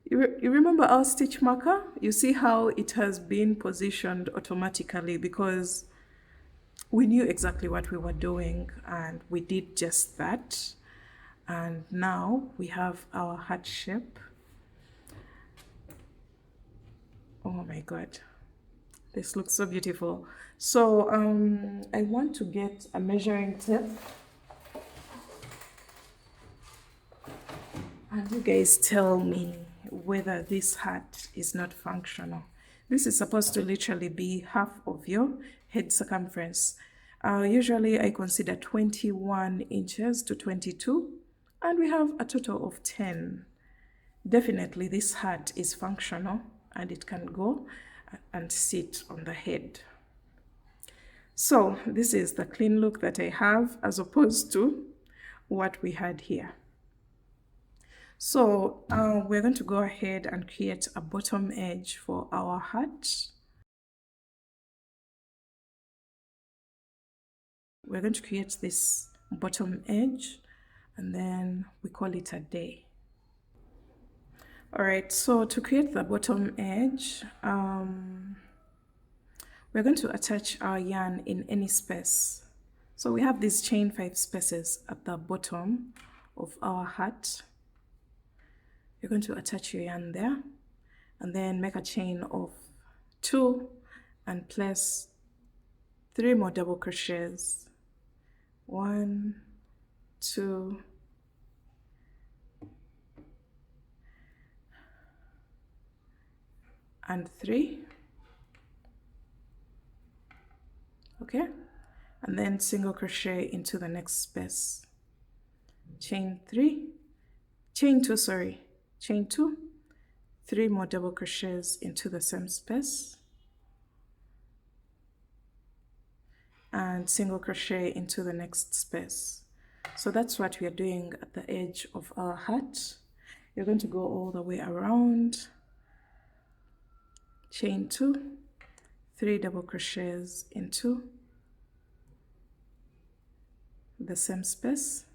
You remember our stitch marker? You see how it has been positioned automatically because we knew exactly what we were doing, and we did just that. And now we have our heart shape. Oh my god, this looks so beautiful. So I want to get a measuring tape, and you guys tell me whether this hat is not functional. This is supposed to literally be half of your head circumference. Usually I consider 21 inches to 22, and we have a total of 10. Definitely this hat is functional, and it can go and sit on the head. So this is the clean look that I have as opposed to what we had here. So we're going to go ahead and create a bottom edge for our hat. We're going to create this bottom edge, and then we call it a day. All right, so to create the bottom edge, we're going to attach our yarn in any space. So we have these chain 5 spaces at the bottom of our hat. You're going to attach your yarn there, and then make a chain of 2 and place 3 more double crochets. 1, 2, and 3. Okay, and then single crochet into the next space. Chain 2, chain 2, 3 more double crochets into the same space, and single crochet into the next space. So that's what we are doing at the edge of our hat. You're going to go all the way around, chain 2, 3 double crochets into the same space,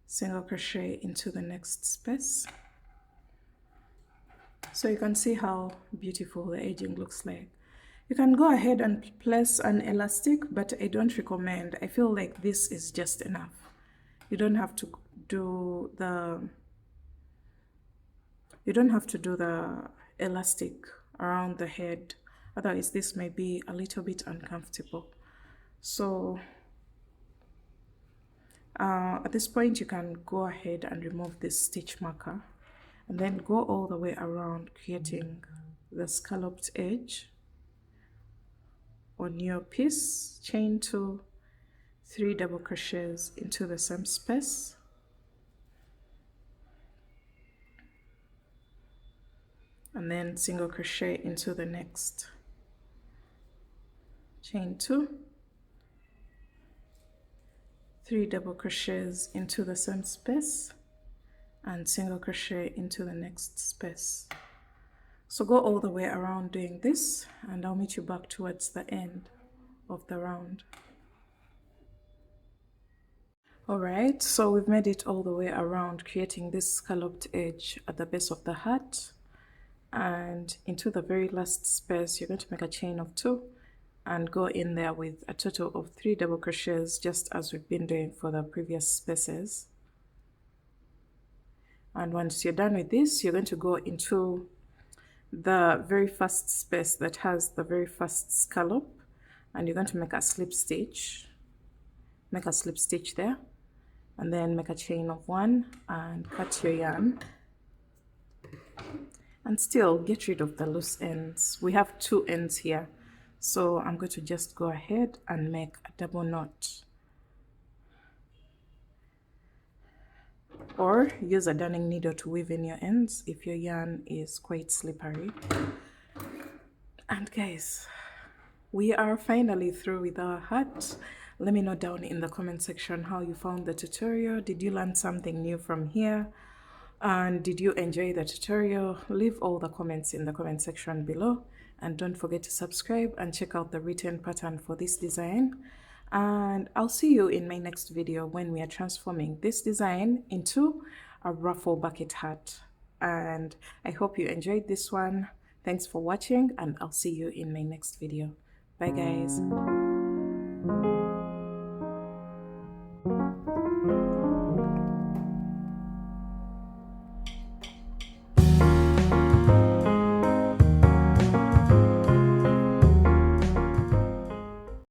single crochet into the next space. So you can see how beautiful the edging looks like. You can go ahead and place an elastic, but I don't recommend. I feel like this is just enough. You don't have to do the elastic around the head, otherwise this may be a little bit uncomfortable. So at this point you can go ahead and remove this stitch marker, and then go all the way around, creating the scalloped edge on your piece. Chain 2, 3 double crochets into the same space, and then single crochet into the next. Chain 2, 3 double crochets into the same space, and single crochet into the next space. So go all the way around doing this, and I'll meet you back towards the end of the round. Alright, so we've made it all the way around, creating this scalloped edge at the base of the hat, and into the very last space you're going to make a chain of 2 and go in there with a total of 3 double crochets, just as we've been doing for the previous spaces. And once you're done with this, you're going to go into the very first space that has the very first scallop, and you're going to make a slip stitch. Make a slip stitch there, and then make a chain of 1 and cut your yarn. And still get rid of the loose ends. We have 2 ends here, so I'm going to just go ahead and make a double knot, or use a darning needle to weave in your ends if your yarn is quite slippery. And guys, we are finally through with our hat. Let me know down in the comment section how you found the tutorial. Did you learn something new from here? And did you enjoy the tutorial? Leave all the comments in the comment section below, and don't forget to subscribe and check out the written pattern for this design. And I'll see you in my next video when we are transforming this design into a ruffle bucket hat. And I hope you enjoyed this one. Thanks for watching, and I'll see you in my next video. Bye guys.